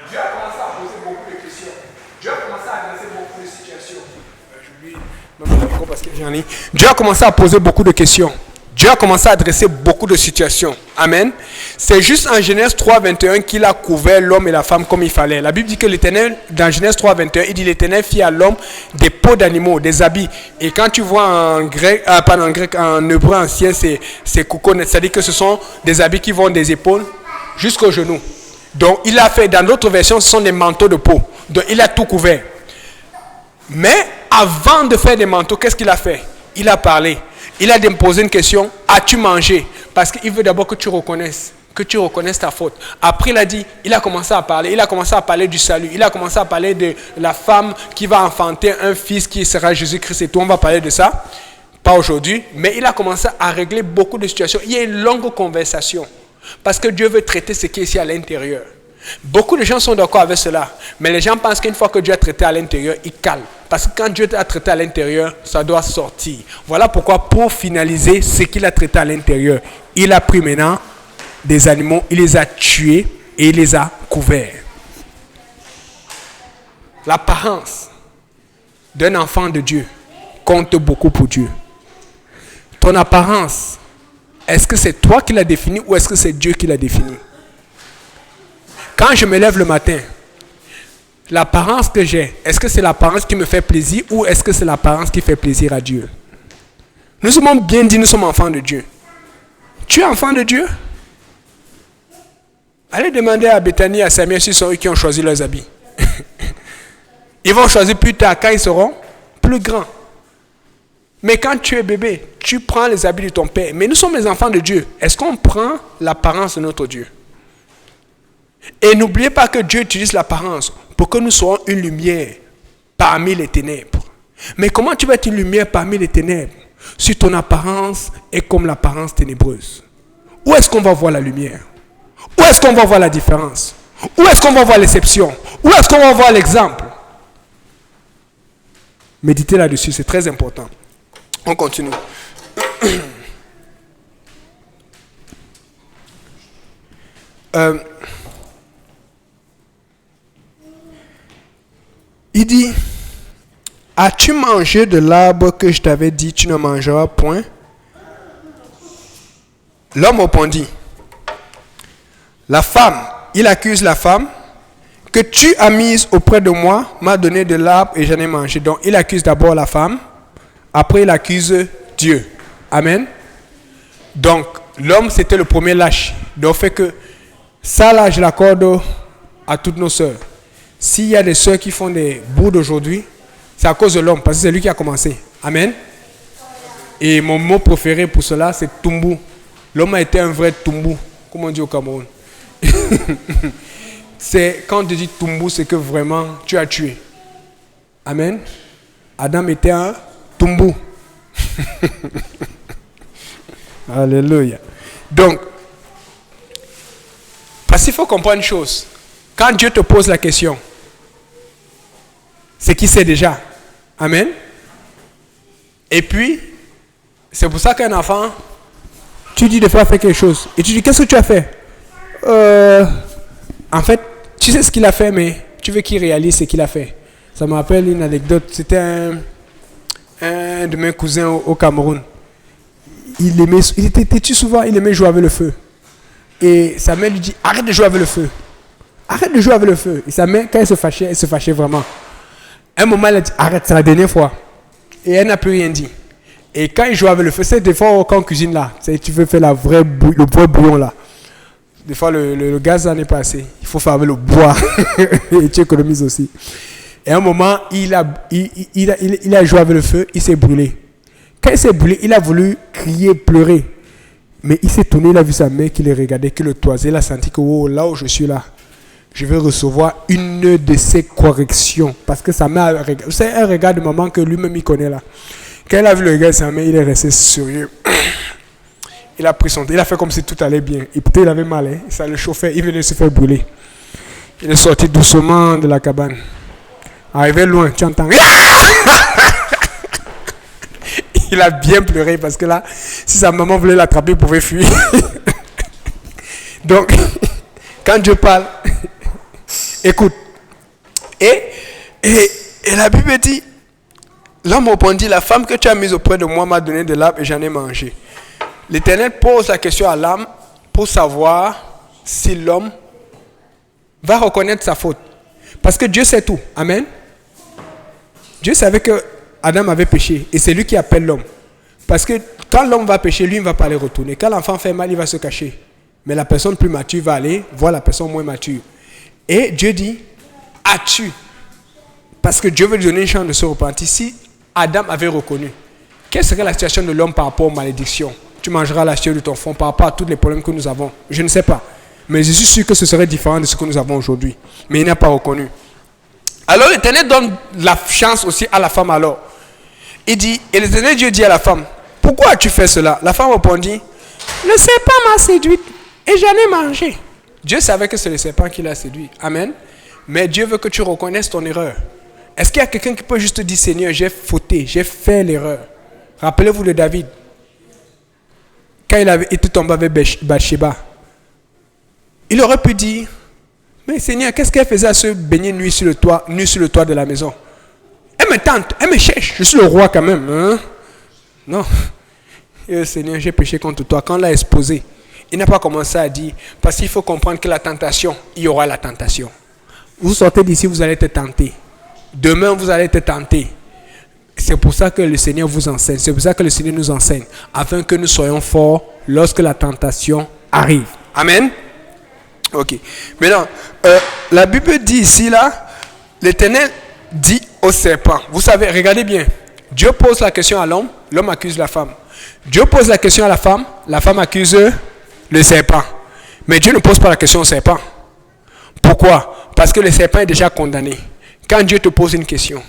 Dieu a commencé à poser beaucoup de questions. Dieu a commencé à adresser beaucoup de situations. J'oublie même le micro parce que j'en ai. Dieu a commencé à poser beaucoup de questions. Dieu a commencé à adresser beaucoup de situations. Amen. C'est juste en Genèse 3, 21 qu'il a couvert l'homme et la femme comme il fallait. La Bible dit que l'Éternel, dans Genèse 3, 21, il dit l'Éternel fit à l'homme des peaux d'animaux, des habits. Et quand tu vois en grec, en hébreu ancien, c'est koukonet, c'est-à-dire que ce sont des habits qui vont des épaules jusqu'aux genoux. Donc il a fait, dans d'autres versions, ce sont des manteaux de peau. Donc il a tout couvert. Mais avant de faire des manteaux, qu'est-ce qu'il a fait? Il a parlé. Il a posé une question, as-tu mangé? Parce qu'il veut d'abord que tu reconnaisses ta faute. Après, il a commencé à parler du salut. Il a commencé à parler de la femme qui va enfanter un fils qui sera Jésus-Christ et tout. On va parler de ça, pas aujourd'hui, mais il a commencé à régler beaucoup de situations. Il y a une longue conversation, parce que Dieu veut traiter ce qui est ici à l'intérieur. Beaucoup de gens sont d'accord avec cela, mais les gens pensent qu'une fois que Dieu a traité à l'intérieur, il cale. Parce que quand Dieu a traité à l'intérieur, ça doit sortir. Voilà pourquoi, pour finaliser ce qu'il a traité à l'intérieur, il a pris maintenant des animaux, il les a tués et il les a couverts. L'apparence d'un enfant de Dieu compte beaucoup pour Dieu. Ton apparence, est-ce que c'est toi qui l'as définie ou est-ce que c'est Dieu qui l'a définie? Quand je me lève le matin, l'apparence que j'ai, est-ce que c'est l'apparence qui me fait plaisir ou est-ce que c'est l'apparence qui fait plaisir à Dieu? Nous sommes bien dit, nous sommes enfants de Dieu. Tu es enfant de Dieu? Allez demander à Bethany et à Samuel s'ils sont eux qui ont choisi leurs habits. Ils vont choisir plus tard quand ils seront plus grands. Mais quand tu es bébé, tu prends les habits de ton père. Mais nous sommes les enfants de Dieu. Est-ce qu'on prend l'apparence de notre Dieu? Et n'oubliez pas que Dieu utilise l'apparence pour que nous soyons une lumière parmi les ténèbres. Mais comment tu vas être une lumière parmi les ténèbres si ton apparence est comme l'apparence ténébreuse? Où est-ce qu'on va voir la lumière? Où est-ce qu'on va voir la différence? Où est-ce qu'on va voir l'exception? Où est-ce qu'on va voir l'exemple? Méditez là-dessus, c'est très important. On continue. Il dit, as-tu mangé de l'arbre que je t'avais dit, tu ne mangeras point? L'homme répondit, la femme, il accuse la femme, que tu as mise auprès de moi, m'a donné de l'arbre et j'en ai mangé. Donc il accuse d'abord la femme, après il accuse Dieu. Amen. Donc l'homme c'était le premier lâche. Donc fait que ça là je l'accorde à toutes nos sœurs. S'il y a des sœurs qui font des bouts d'aujourd'hui, c'est à cause de l'homme, parce que c'est lui qui a commencé. Amen. Et mon mot préféré pour cela, c'est Tumbu. L'homme a été un vrai Tumbu, comme on dit au Cameroun. C'est quand on te dit Tumbu, c'est que vraiment tu as tué. Amen. Adam était un Tumbu. Alléluia. Donc, parce qu'il faut comprendre une chose. Quand Dieu te pose la question, c'est qu'il sait déjà. Amen. Et puis, c'est pour ça qu'un enfant, tu dis de faire quelque chose. Et tu dis, qu'est-ce que tu as fait? En fait, tu sais ce qu'il a fait, mais tu veux qu'il réalise ce qu'il a fait. Ça me rappelle une anecdote. C'était un de mes cousins au Cameroun. Il était têtu souvent, il aimait jouer avec le feu. Et sa mère lui dit, arrête de jouer avec le feu. Arrête de jouer avec le feu. Et sa mère, quand elle se fâchait vraiment. À un moment, elle a dit, arrête, c'est la dernière fois. Et elle n'a plus rien dit. Et quand il joue avec le feu, c'est des fois quand on cuisine là, tu veux faire le vrai bouillon là. Des fois le gaz là n'est pas assez. Il faut faire avec le bois. Et tu économises aussi. Et à un moment, il a joué avec le feu, il s'est brûlé. Quand il s'est brûlé, il a voulu crier, pleurer. Mais il s'est tourné, il a vu sa mère qui le regardait, qui le toisait. Il a senti que oh, là où je suis là, je vais recevoir une de ses corrections. Parce que sa mère, c'est un regard de maman que lui-même il connaît là. Quand il a vu le regard de sa mère, il est resté sérieux. Il a pris son temps, il a fait comme si tout allait bien. Et peut-être il avait mal, hein? Ça le chauffait, il venait de se faire brûler. Il est sorti doucement de la cabane. Arrivé loin, tu entends. Il a bien pleuré parce que là, si sa maman voulait l'attraper, il pouvait fuir. Donc, quand Dieu parle, écoute. Et la Bible dit, l'homme répondit, la femme que tu as mise auprès de moi m'a donné de l'arbre et j'en ai mangé. L'Éternel pose la question à l'âme pour savoir si l'homme va reconnaître sa faute. Parce que Dieu sait tout. Amen. Dieu savait que Adam avait péché et c'est lui qui appelle l'homme. Parce que quand l'homme va pécher, lui ne va pas aller retourner. Quand l'enfant fait mal, il va se cacher. Mais la personne plus mature va aller voir la personne moins mature. Et Dieu dit, as-tu? Parce que Dieu veut lui donner une chance de se repentir. Si Adam avait reconnu, quelle serait la situation de l'homme par rapport aux malédictions? Tu mangeras la chair de ton fond par rapport à tous les problèmes que nous avons. Je ne sais pas. Mais je suis sûr que ce serait différent de ce que nous avons aujourd'hui. Mais il n'a pas reconnu. Alors l'Éternel donne la chance aussi à la femme alors. Il dit, et l'Éternel Dieu dit à la femme, pourquoi as-tu fait cela? La femme répondit, le serpent m'a séduite et j'en ai mangé. Dieu savait que c'est le serpent qui l'a séduit. Amen. Mais Dieu veut que tu reconnaisses ton erreur. Est-ce qu'il y a quelqu'un qui peut juste dire, Seigneur, j'ai fauté, j'ai fait l'erreur? Rappelez-vous de David. Quand il avait été tombé avec Bathsheba, il aurait pu dire, mais Seigneur, qu'est-ce qu'elle faisait à se baigner nu sur le toit de la maison? Elle me tente, elle me cherche, je suis le roi quand même. Hein? Non. Seigneur, j'ai péché contre toi. Quand on l'a exposé, il n'a pas commencé à dire, parce qu'il faut comprendre que la tentation, il y aura la tentation. Vous sortez d'ici, vous allez être tenté. Demain, vous allez être tenté. C'est pour ça que le Seigneur vous enseigne. C'est pour ça que le Seigneur nous enseigne. Afin que nous soyons forts lorsque la tentation arrive. Amen. Ok. Maintenant, la Bible dit ici, là, l'Éternel dit au serpent. Vous savez, regardez bien. Dieu pose la question à l'homme, l'homme accuse la femme. Dieu pose la question à la femme accuse le serpent. Mais Dieu ne pose pas la question au serpent. Pourquoi? Parce que le serpent est déjà condamné. Quand Dieu te pose une question,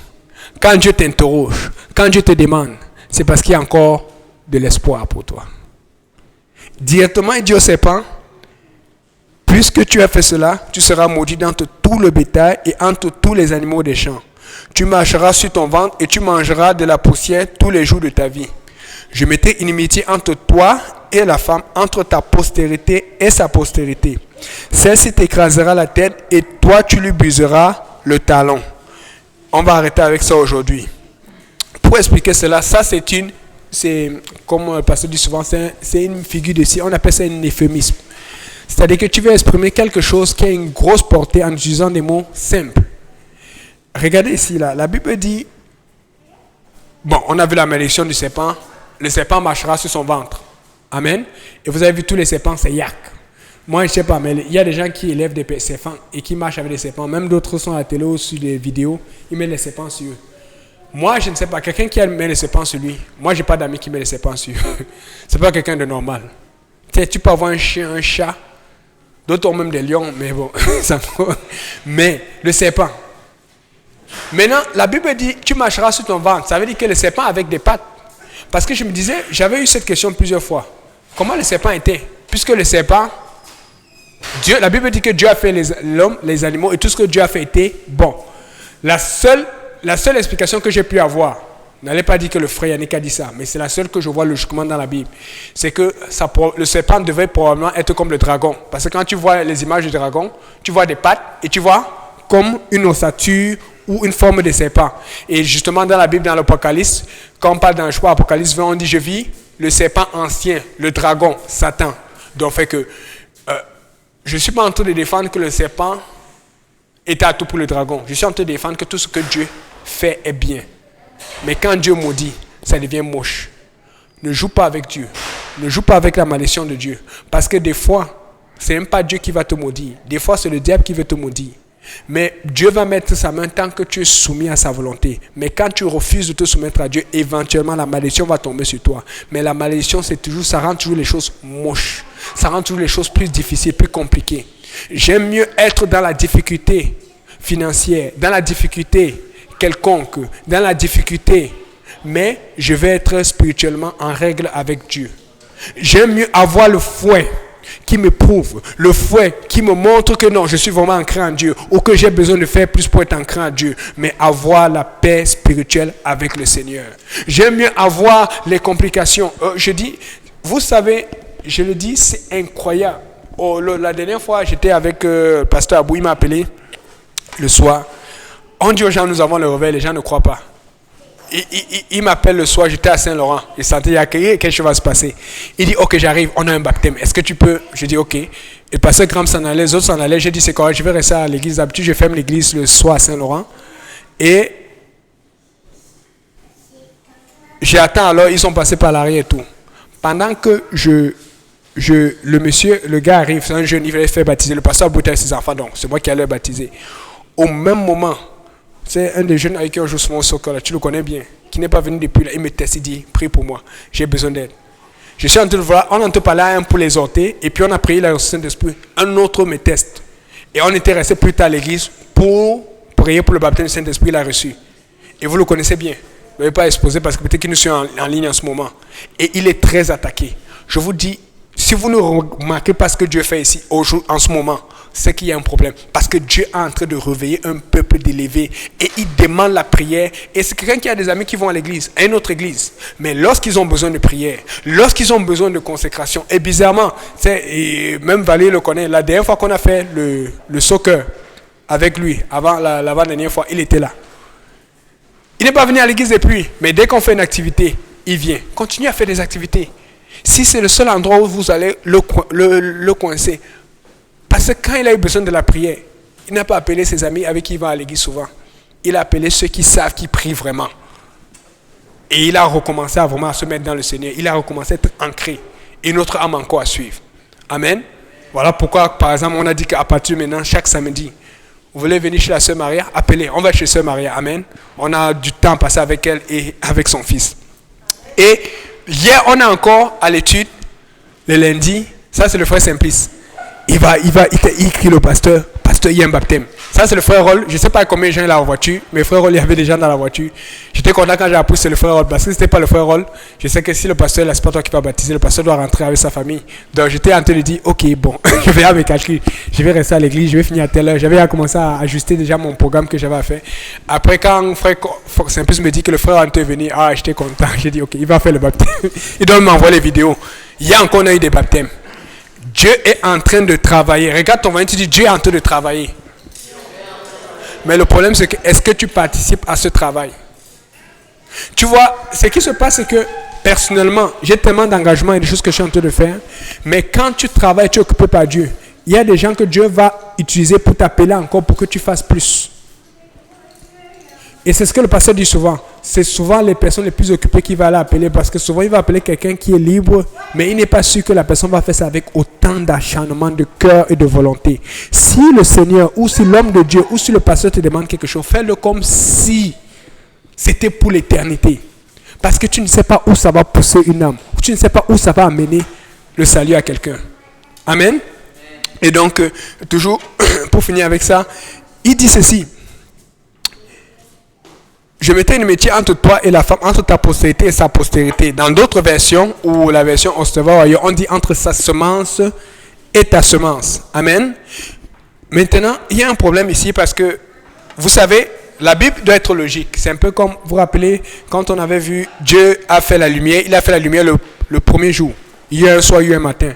quand Dieu t'interroge, quand Dieu te demande, c'est parce qu'il y a encore de l'espoir pour toi. Directement, il dit au serpent, puisque tu as fait cela, tu seras maudit entre tout le bétail et entre tous les animaux des champs. Tu marcheras sur ton ventre et tu mangeras de la poussière tous les jours de ta vie. Je mettrai inimitié entre toi et la femme, entre ta postérité et sa postérité. Celle-ci t'écrasera la tête et toi tu lui briseras le talon. On va arrêter avec ça aujourd'hui. Pour expliquer cela, ça c'est comme le pasteur dit souvent, c'est une figure de style, on appelle ça un euphémisme. C'est-à-dire que tu veux exprimer quelque chose qui a une grosse portée en utilisant des mots simples. Regardez ici, là, la Bible dit, bon, on a vu la malédiction du serpent, le serpent marchera sur son ventre. Amen. Et vous avez vu tous les serpents, c'est yak. Moi, je ne sais pas, mais il y a des gens qui élèvent des serpents et qui marchent avec des serpents. Même d'autres sont à la télé ou sur des vidéos, ils mettent les serpents sur eux. Moi, je ne sais pas, quelqu'un qui met les serpents sur lui, moi, je n'ai pas d'amis qui met les serpents sur eux. Ce n'est pas quelqu'un de normal. Tu peux avoir un chien, un chat, d'autres ont même des lions, mais bon, ça faut. Mais le serpent. Maintenant, la Bible dit, tu marcheras sur ton ventre. Ça veut dire que le serpent avec des pattes. Parce que je me disais, j'avais eu cette question plusieurs fois. Comment le serpent était? Puisque le serpent, Dieu, la Bible dit que Dieu a fait l'homme, les animaux, et tout ce que Dieu a fait était bon. La seule la seule explication que j'ai pu avoir, n'allez pas dire que le frère Yannick a dit ça, mais c'est la seule que je vois logiquement dans la Bible, c'est que le serpent devait probablement être comme le dragon. Parce que quand tu vois les images du dragon, tu vois des pattes et tu vois comme une ossature ou une forme de serpent. Et justement dans la Bible, dans l'Apocalypse, quand on parle d'un choix, Apocalypse 20, on dit « Je vis le serpent ancien, le dragon, Satan ». Donc fait que je ne suis pas en train de défendre que le serpent est à tout pour le dragon. Je suis en train de défendre que tout ce que Dieu fait est bien. Mais quand Dieu maudit, ça devient moche. Ne joue pas avec Dieu. Ne joue pas avec la malédiction de Dieu. Parce que des fois, ce n'est même pas Dieu qui va te maudire. Des fois, c'est le diable qui veut te maudire. Mais Dieu va mettre sa main tant que tu es soumis à sa volonté. Mais quand tu refuses de te soumettre à Dieu, éventuellement la malédiction va tomber sur toi. Mais la malédiction, ça rend toujours les choses moches. Ça rend toujours les choses plus difficiles, plus compliquées. J'aime mieux être dans la difficulté financière, dans la difficulté quelconque, dans la difficulté, mais je vais être spirituellement en règle avec Dieu. J'aime mieux avoir le fouet qui me prouve, le fouet qui me montre que non, je suis vraiment ancré en Dieu, ou que j'ai besoin de faire plus pour être ancré en Dieu, mais avoir la paix spirituelle avec le Seigneur. J'aime mieux avoir les complications. Je dis, vous savez, je le dis, c'est incroyable. La dernière fois, j'étais avec le pasteur Abou, il m'a appelé le soir. On dit aux gens, nous avons le réveil, les gens ne croient pas. Il m'appelle le soir, j'étais à Saint-Laurent. Il sentait qu'il y a quelque chose va se passer. Il dit, ok, j'arrive, on a un baptême. Est-ce que tu peux? Je dis, ok. Et le pasteur Graham s'en allait, les autres s'en allaient. J'ai dit, c'est correct, je vais rester à l'église. D'habitude, je ferme l'église le soir à Saint-Laurent. Et j'attends alors, ils sont passés par l'arrière et tout. Pendant que le gars arrive, c'est un jeune, il va faire baptiser. Le pasteur Abou avec ses enfants, donc c'est moi qui allais le baptiser. Au même moment, c'est un des jeunes avec qui on joue souvent au soccer, là, tu le connais bien, qui n'est pas venu depuis là, il me teste, il dit, prie pour moi, j'ai besoin d'aide. Je suis en train de voir, on en train de parler à un pour l'exhorter, et puis on a prié la Saint-Esprit, un autre me teste. Et on était resté plus tard à l'église pour prier pour le baptême du Saint-Esprit, il a reçu. Et vous le connaissez bien, vous ne l'avez pas exposé parce que peut-être qu'il nous suit en ligne en ce moment. Et il est très attaqué. Je vous dis, si vous ne remarquez pas ce que Dieu fait ici, en ce moment, c'est qu'il y a un problème. Parce que Dieu est en train de réveiller un peuple d'élevé. Et il demande la prière. Et c'est quelqu'un qui a des amis qui vont à l'église, à une autre église. Mais lorsqu'ils ont besoin de prière, lorsqu'ils ont besoin de consécration, et bizarrement, et même Valérie le connaît, la dernière fois qu'on a fait le soccer avec lui, avant la dernière fois, il était là. Il n'est pas venu à l'église depuis, mais dès qu'on fait une activité, il vient. Continuez à faire des activités. Si c'est le seul endroit où vous allez le coincer, parce que quand il a eu besoin de la prière, il n'a pas appelé ses amis avec qui il va à l'église souvent. Il a appelé ceux qui savent, qui prient vraiment. Et il a recommencé à vraiment se mettre dans le Seigneur. Il a recommencé à être ancré. Et notre âme encore à suivre. Amen. Voilà pourquoi, par exemple, on a dit qu'à partir de maintenant, chaque samedi, vous voulez venir chez la sœur Maria, appelez. On va chez sœur Maria. Amen. On a du temps passé avec elle et avec son fils. Et hier, on a encore à l'étude, le lundi, ça c'est le frère Simplice. Il crie le pasteur, il y a un baptême. Ça c'est le frère Roll. Je ne sais pas combien de gens il a en voiture, mais frère Roll, il y avait des gens dans la voiture. J'étais content quand j'ai appris que c'est le frère Roll, parce que si ce n'était pas le frère Roll, je sais que si le pasteur, là, c'est pas toi qui vas baptiser, le pasteur doit rentrer avec sa famille. Donc j'étais en train de dire, ok, bon, je vais à mes calculs, je vais rester à l'église, je vais finir à telle heure. J'avais commencé à ajuster déjà mon programme que j'avais à faire. Après, quand frère Simplice me dit que le frère Roll est venu, j'étais content. J'ai dit, ok, il va faire le baptême. Il doit m'envoyer les vidéos. Hier encore, on a eu des baptêmes. Dieu est en train de travailler. Regarde ton voisin, tu dis Dieu est en train de travailler. Mais le problème c'est que est-ce que tu participes à ce travail? Tu vois, ce qui se passe c'est que personnellement, j'ai tellement d'engagement et de choses que je suis en train de faire. Mais quand tu travailles, tu es occupé par Dieu. Il y a des gens que Dieu va utiliser pour t'appeler encore pour que tu fasses plus. Et c'est ce que le pasteur dit souvent. C'est souvent les personnes les plus occupées qui vont aller appeler, parce que souvent il va appeler quelqu'un qui est libre, mais il n'est pas sûr que la personne va faire ça avec autant d'acharnement, de cœur et de volonté. Si le Seigneur, ou si l'homme de Dieu, ou si le pasteur te demande quelque chose, fais-le comme si c'était pour l'éternité. Parce que tu ne sais pas où ça va pousser une âme, ou tu ne sais pas où ça va amener le salut à quelqu'un. Amen. Et donc, toujours, pour finir avec ça, il dit ceci. Je mettais une métier entre toi et la femme, entre ta postérité et sa postérité. Dans d'autres versions, ou la version Osteva, on dit entre sa semence et ta semence. Amen. Maintenant, il y a un problème ici parce que, vous savez, la Bible doit être logique. C'est un peu comme, vous vous rappelez, quand on avait vu Dieu a fait la lumière, il a fait la lumière le premier jour. Hier un soir, hier un matin.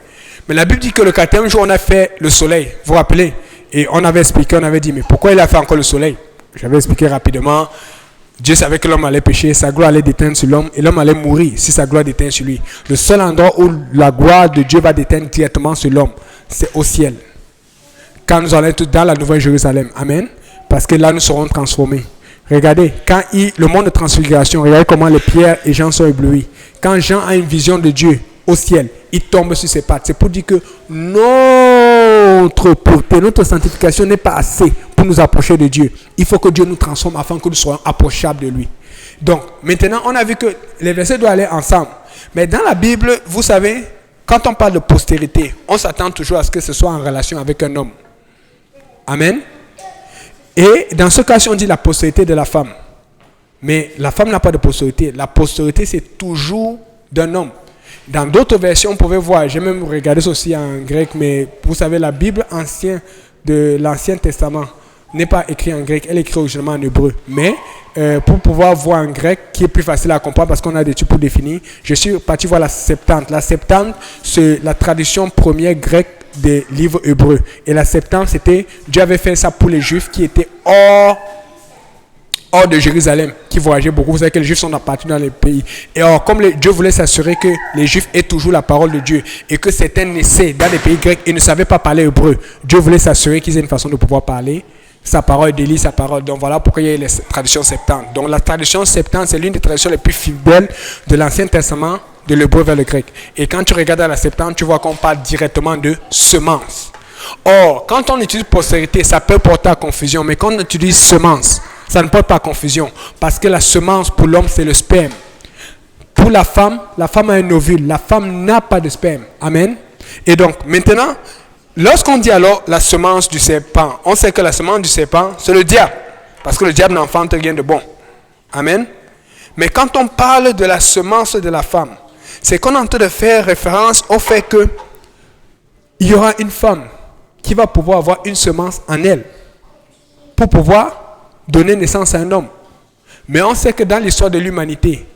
Mais la Bible dit que le quatrième jour, on a fait le soleil. Vous vous rappelez? Et on avait expliqué, on avait dit, mais pourquoi il a fait encore le soleil? J'avais expliqué rapidement. Dieu savait que l'homme allait pécher, sa gloire allait déteindre sur l'homme et l'homme allait mourir si sa gloire déteint sur lui. Le seul endroit où la gloire de Dieu va déteindre directement sur l'homme, c'est au ciel. Quand nous allons être dans la Nouvelle Jérusalem. Amen. Parce que là, nous serons transformés. Regardez, quand le monde de transfiguration, regardez comment les pierres et Jean sont éblouis. Quand Jean a une vision de Dieu au ciel, il tombe sur ses pattes. C'est pour dire que notre pureté, notre sanctification n'est pas assez pour nous approcher de Dieu. Il faut que Dieu nous transforme afin que nous soyons approchables de lui. Donc, maintenant, on a vu que les versets doivent aller ensemble. Mais dans la Bible, vous savez, quand on parle de postérité, on s'attend toujours à ce que ce soit en relation avec un homme. Amen. Et dans ce cas-ci, on dit la postérité de la femme. Mais la femme n'a pas de postérité. La postérité, c'est toujours d'un homme. Dans d'autres versions, on pouvait voir, j'ai même regardé ça aussi en grec, mais vous savez, la Bible ancienne de l'Ancien Testament n'est pas écrite en grec, elle est écrite originellement en hébreu. Mais pour pouvoir voir en grec, qui est plus facile à comprendre parce qu'on a des trucs pour définir, je suis parti voir la Septante. La Septante, c'est la tradition première grecque des livres hébreux. Et la Septante, c'était, Dieu avait fait ça pour les Juifs qui étaient hors de Jérusalem, qui voyageaient beaucoup. Vous savez que les Juifs sont partout dans les pays. Et or, comme Dieu voulait s'assurer que les Juifs aient toujours la parole de Dieu et que certains naissaient dans des pays grecs et ne savaient pas parler hébreu, Dieu voulait s'assurer qu'ils aient une façon de pouvoir parler sa parole, d'élire sa parole. Donc voilà pourquoi il y a les traditions septante. Donc la tradition septante, c'est l'une des traditions les plus fidèles de l'Ancien Testament, de l'hébreu vers le grec. Et quand tu regardes à la septante, tu vois qu'on parle directement de semence. Or, quand on utilise postérité, ça peut porter à confusion, mais quand on utilise semence, ça ne porte pas à confusion, parce que la semence pour l'homme, c'est le sperme. Pour la femme a un ovule, la femme n'a pas de sperme. Amen. Et donc, maintenant, lorsqu'on dit alors la semence du serpent, on sait que la semence du serpent, c'est le diable, parce que le diable n'enfante rien de bon. Amen. Mais quand on parle de la semence de la femme, c'est qu'on est en train de faire référence au fait que il y aura une femme qui va pouvoir avoir une semence en elle pour pouvoir donner naissance à un homme. Mais on sait que dans l'histoire de l'humanité,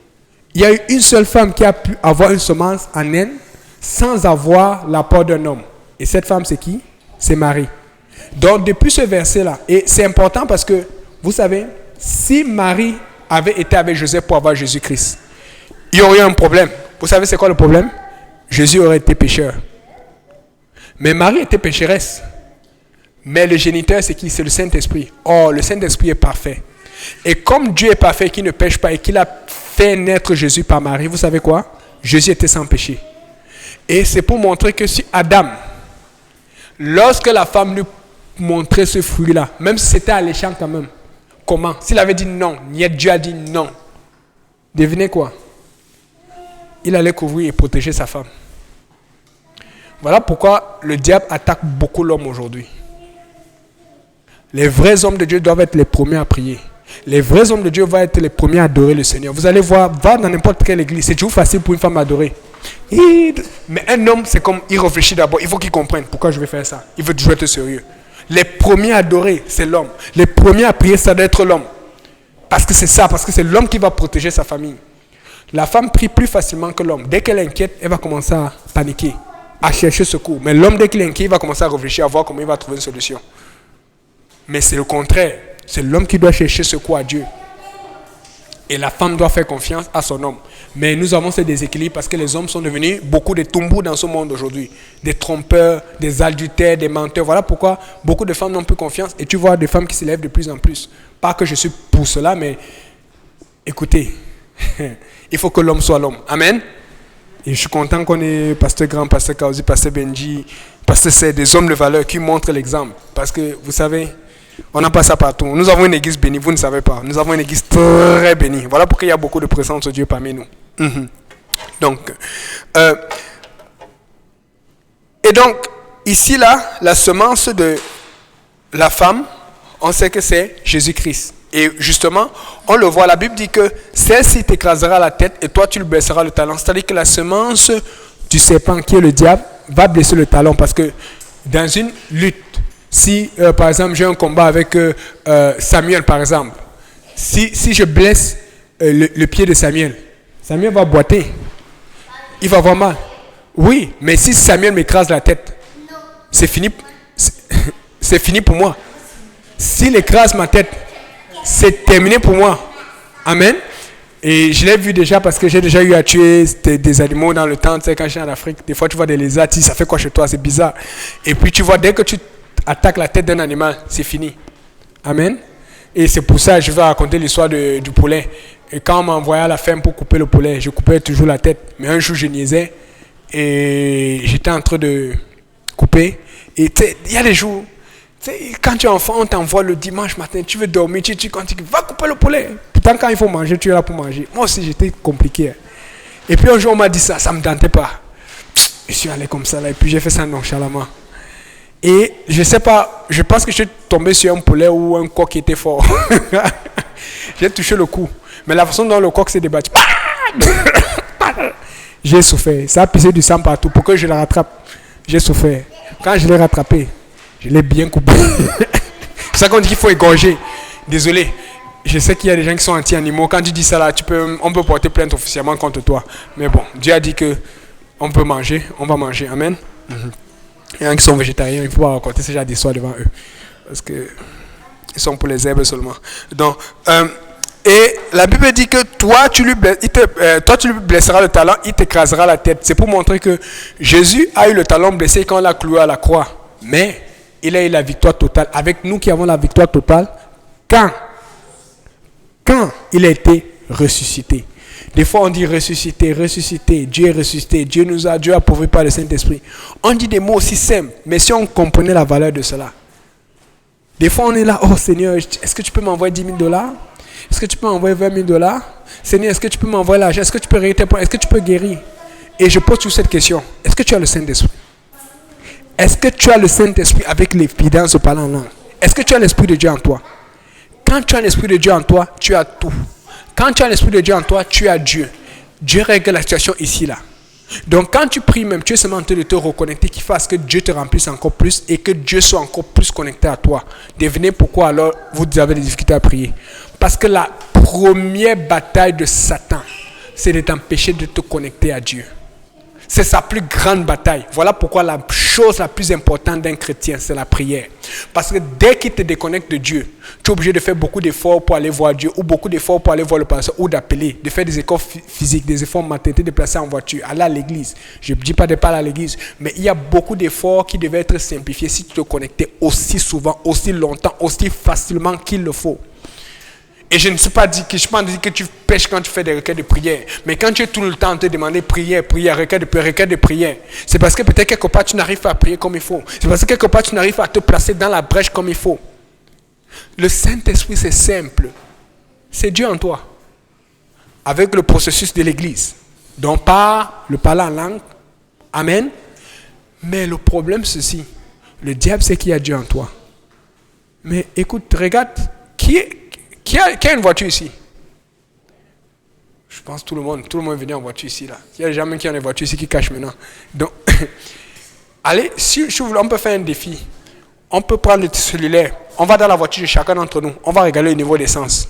il y a eu une seule femme qui a pu avoir une semence en elle sans avoir l'apport d'un homme. Et cette femme, c'est qui? C'est Marie. Donc, depuis ce verset-là, et c'est important parce que, vous savez, si Marie avait été avec Joseph pour avoir Jésus-Christ, il y aurait eu un problème. Vous savez c'est quoi le problème? Jésus aurait été pécheur. Mais Marie était pécheresse. Mais le géniteur, c'est qui? C'est le Saint-Esprit. Or, le Saint-Esprit est parfait. Et comme Dieu est parfait, qui ne pêche pas et qu'il a fait naître Jésus par Marie, vous savez quoi? Jésus était sans péché. Et c'est pour montrer que si Adam, lorsque la femme lui montrait ce fruit-là, même si c'était alléchant quand même, comment? S'il avait dit non, Dieu a dit non. Devinez quoi? Il allait couvrir et protéger sa femme. Voilà pourquoi le diable attaque beaucoup l'homme aujourd'hui. Les vrais hommes de Dieu doivent être les premiers à prier. Les vrais hommes de Dieu vont être les premiers à adorer le Seigneur. Vous allez voir, va dans n'importe quelle église, c'est toujours facile pour une femme à adorer. Mais un homme, c'est comme, il réfléchit d'abord, il faut qu'il comprenne pourquoi je vais faire ça. Il veut toujours être sérieux. Les premiers à adorer, c'est l'homme. Les premiers à prier, ça doit être l'homme. Parce que c'est ça, parce que c'est l'homme qui va protéger sa famille. La femme prie plus facilement que l'homme. Dès qu'elle est inquiète, elle va commencer à paniquer, à chercher secours. Mais l'homme, dès qu'il est inquiet, il va commencer à réfléchir, à voir comment il va trouver une solution. Mais c'est le contraire. C'est l'homme qui doit chercher secours à Dieu. Et la femme doit faire confiance à son homme. Mais nous avons ce déséquilibre parce que les hommes sont devenus beaucoup de tombous dans ce monde aujourd'hui. Des trompeurs, des adultères, des menteurs. Voilà pourquoi beaucoup de femmes n'ont plus confiance. Et tu vois des femmes qui s'élèvent de plus en plus. Pas que je suis pour cela, mais écoutez, il faut que l'homme soit l'homme. Amen. Et je suis content qu'on ait Pasteur Grand, Pasteur Kauzi, Pasteur Benji, Pasteur c'est des hommes de valeur qui montrent l'exemple. Parce que vous savez, on n'a pas ça partout. Nous avons une église bénie, vous ne savez pas. Nous avons une église très bénie. Voilà pourquoi il y a beaucoup de présence de Dieu parmi nous. Donc, et donc, ici, là, la semence de la femme, on sait que c'est Jésus-Christ. Et justement, on le voit, la Bible dit que celle-ci t'écrasera la tête et toi tu le baisseras le talon. C'est-à-dire que la semence du serpent qui est le diable va blesser le talon parce que dans une lutte, si par exemple j'ai un combat avec Samuel par exemple, si je blesse le pied de Samuel, Samuel va boiter. Il va avoir mal. Oui, mais si Samuel m'écrase la tête, c'est fini. C'est fini pour moi. S'il écrase ma tête, c'est terminé pour moi. Amen. Et je l'ai vu déjà parce que j'ai déjà eu à tuer des animaux dans le temps. Tu sais, quand j'étais en Afrique, des fois tu vois des lézards, tu dis, ça fait quoi chez toi, c'est bizarre. Et puis tu vois, dès que tu attaques la tête d'un animal, c'est fini. Amen. Et c'est pour ça que je vais raconter l'histoire du poulet. Et quand on m'envoyait à la ferme pour couper le poulet, je coupais toujours la tête. Mais un jour, je niaisais et j'étais en train de couper. Et il y a des jours, quand tu es enfant, on t'envoie le dimanche matin, tu veux dormir, tu vas couper le poulet. Pourtant, quand il faut manger, tu es là pour manger. Moi aussi, j'étais compliqué. Et puis un jour, on m'a dit ça ne me tentait pas. Je suis allé comme ça là, et puis j'ai fait ça nonchalamment. Et je sais pas, je pense que je suis tombé sur un poulet ou un coq qui était fort. J'ai touché le cou. Mais la façon dont le coq s'est débattu, j'ai souffert. Ça a pissé du sang partout pour que je le rattrape. J'ai souffert. Quand je l'ai rattrapé, je l'ai bien coupé. C'est ça qu'on dit qu'il faut égorger. Désolé. Je sais qu'il y a des gens qui sont anti-animaux. Quand tu dis ça là, on peut porter plainte officiellement contre toi. Mais bon, Dieu a dit que on peut manger, on va manger. Amen. Il y en a qui sont végétariens, il ne faut pas raconter ce genre d'histoire devant eux. Parce que ils sont pour les herbes seulement. Donc, et la Bible dit que toi, tu lui blesseras le talon, il t'écrasera la tête. C'est pour montrer que Jésus a eu le talon blessé quand on l'a cloué à la croix. Mais il a eu la victoire totale. Avec nous qui avons la victoire totale, quand il a été ressuscité. Des fois, on dit ressuscité, Dieu est ressuscité, Dieu a pourvu par le Saint-Esprit. On dit des mots aussi simples, mais si on comprenait la valeur de cela. Des fois, on est là, oh Seigneur, est-ce que tu peux m'envoyer $10,000? Est-ce que tu peux m'envoyer $20,000? Seigneur, est-ce que tu peux m'envoyer l'argent? Est-ce que tu peux régler tes problèmes? Est-ce que tu peux guérir? Et je pose toujours cette question. Est-ce que tu as le Saint-Esprit? Est-ce que tu as le Saint-Esprit avec l'évidence de parler en langue? Est-ce que tu as l'Esprit de Dieu en toi? Quand tu as l'Esprit de Dieu en toi, tu as tout. Quand tu as l'Esprit de Dieu en toi, tu as Dieu. Dieu règle la situation ici, là. Donc quand tu pries même, tu es seulement en train de te reconnecter, qu'il fasse que Dieu te remplisse encore plus et que Dieu soit encore plus connecté à toi. Devinez pourquoi alors vous avez des difficultés à prier. Parce que la première bataille de Satan, c'est de t'empêcher de te connecter à Dieu. C'est sa plus grande bataille. Voilà pourquoi la chose la plus importante d'un chrétien, c'est la prière. Parce que dès qu'il te déconnecte de Dieu, tu es obligé de faire beaucoup d'efforts pour aller voir Dieu, ou beaucoup d'efforts pour aller voir le pasteur, ou d'appeler, de faire des efforts physiques, des efforts matériels, de déplacer en voiture, aller à l'église. Je ne dis pas de pas aller à l'église, mais il y a beaucoup d'efforts qui devaient être simplifiés si tu te connectais aussi souvent, aussi longtemps, aussi facilement qu'il le faut. Et je ne suis pas dit que tu pêches quand tu fais des requêtes de prière. Mais quand tu es tout le temps en te demander prière, requête de prière, c'est parce que peut-être quelque part tu n'arrives pas à prier comme il faut. C'est parce que quelque part tu n'arrives pas à te placer dans la brèche comme il faut. Le Saint-Esprit, c'est simple. C'est Dieu en toi. Avec le processus de l'église. Donc pas le parler en langue. Amen. Mais le problème c'est ceci. Le diable sait qu'il y a Dieu en toi. Mais écoute, regarde, qui a une voiture ici? Je pense tout le monde est venu en voiture ici là. Il y a des gens même qui ont des voitures ici qui cachent maintenant. Donc, allez, si vous voulez, on peut faire un défi. On peut prendre le cellulaire. On va dans la voiture de chacun d'entre nous. On va regarder le niveau d'essence.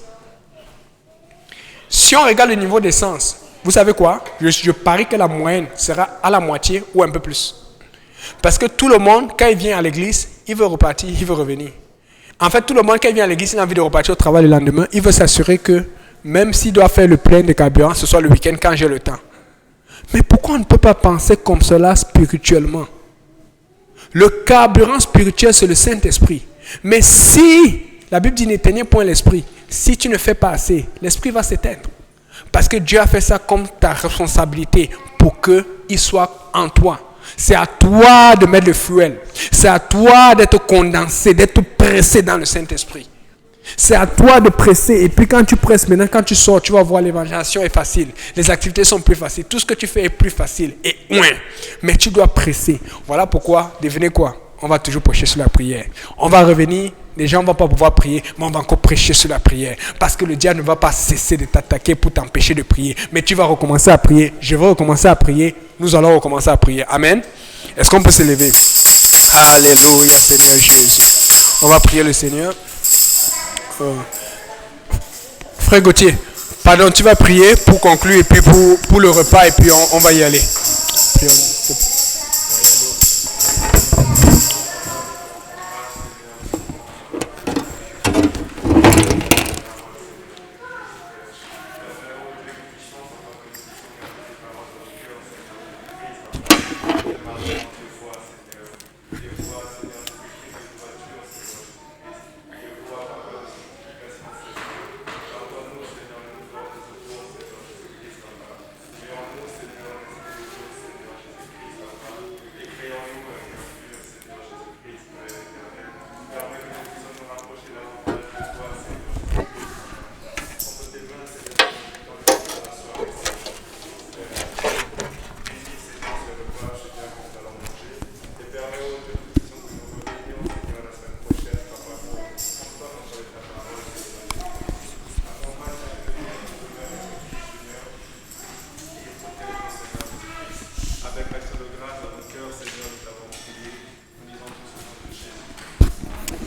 Si on regarde le niveau d'essence, vous savez quoi? Je parie que la moyenne sera à la moitié ou un peu plus. Parce que tout le monde, quand il vient à l'église, il veut repartir, il veut revenir. En fait, tout le monde, quand il vient à l'église, il a envie de repartir au travail le lendemain. Il veut s'assurer que, même s'il doit faire le plein de carburant, ce soit le week-end quand j'ai le temps. Mais pourquoi on ne peut pas penser comme cela spirituellement? Le carburant spirituel, c'est le Saint-Esprit. Mais si, la Bible dit n'éteignez point l'esprit, si tu ne fais pas assez, l'esprit va s'éteindre. Parce que Dieu a fait ça comme ta responsabilité pour qu'il soit en toi. C'est à toi de mettre le fuel. C'est à toi d'être condensé, d'être pressé dans le Saint-Esprit. C'est à toi de presser. Et puis quand tu presses, maintenant quand tu sors, tu vas voir l'évangélisation est facile. Les activités sont plus faciles. Tout ce que tu fais est plus facile. Et mais tu dois presser. Voilà pourquoi, devinez quoi? On va toujours prêcher sur la prière. On va revenir, les gens ne vont pas pouvoir prier, mais on va encore prêcher sur la prière. Parce que le diable ne va pas cesser de t'attaquer pour t'empêcher de prier. Mais tu vas recommencer à prier. Je vais recommencer à prier. Nous allons recommencer à prier. Amen. Est-ce qu'on peut se lever? Alléluia, Seigneur Jésus. On va prier le Seigneur. Frère Gauthier, pardon, tu vas prier pour conclure et puis pour le repas et puis on va y aller.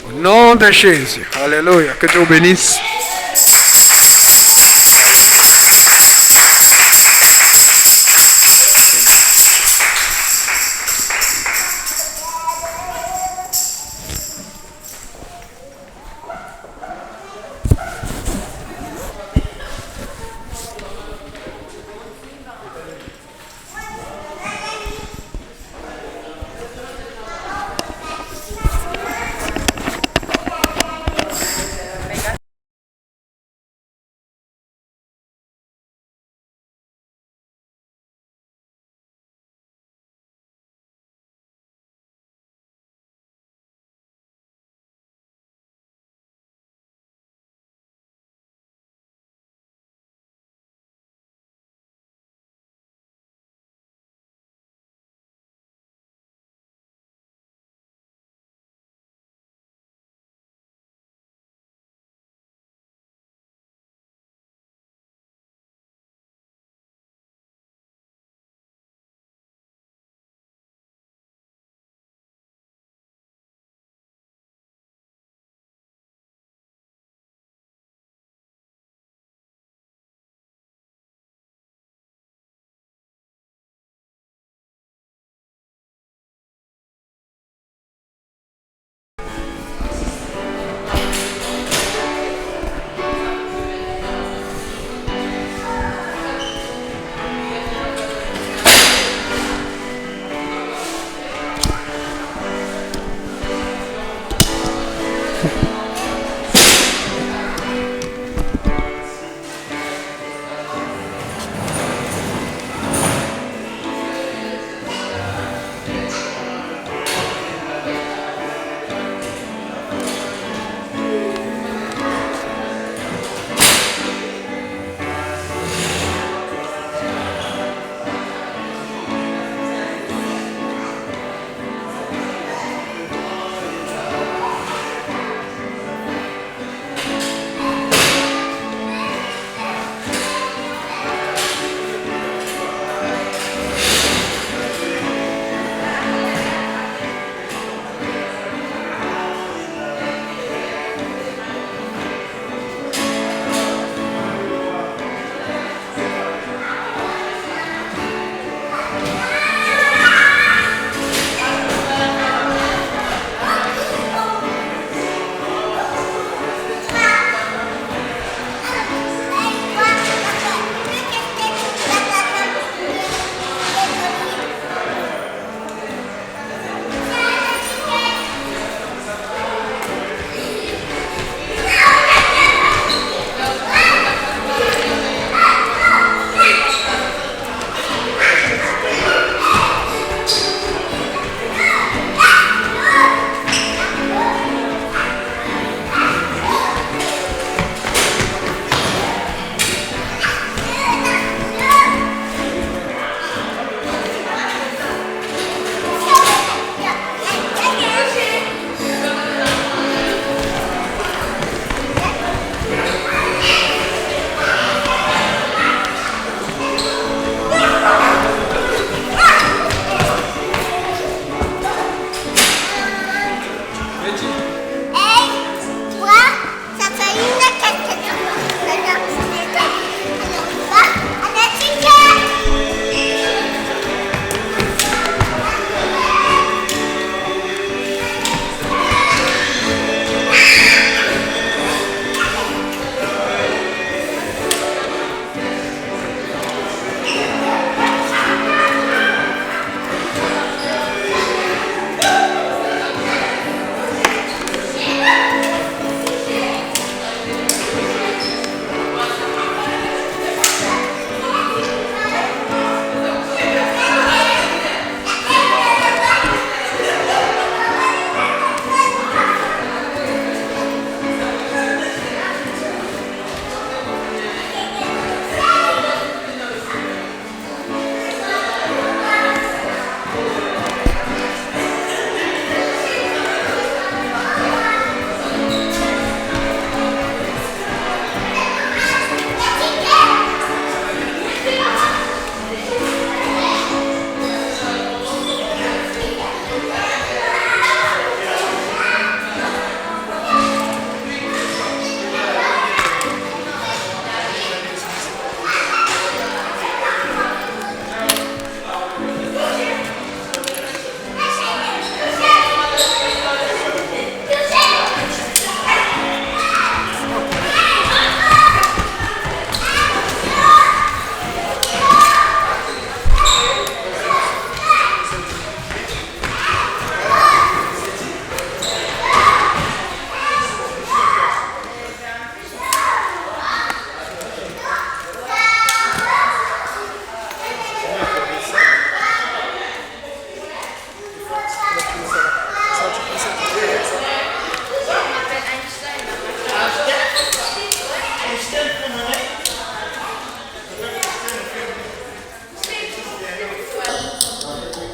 Au nom de Jésus. Alléluia. Que Dieu vous bénisse.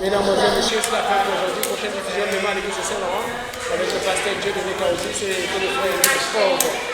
Mesdames, Messieurs, c'est la fin pour aujourd'hui. Prochaine diffusion demain à l'église de Saint-Laurent avec le pasteur Dieu de Caussi, c'est le frère Sport.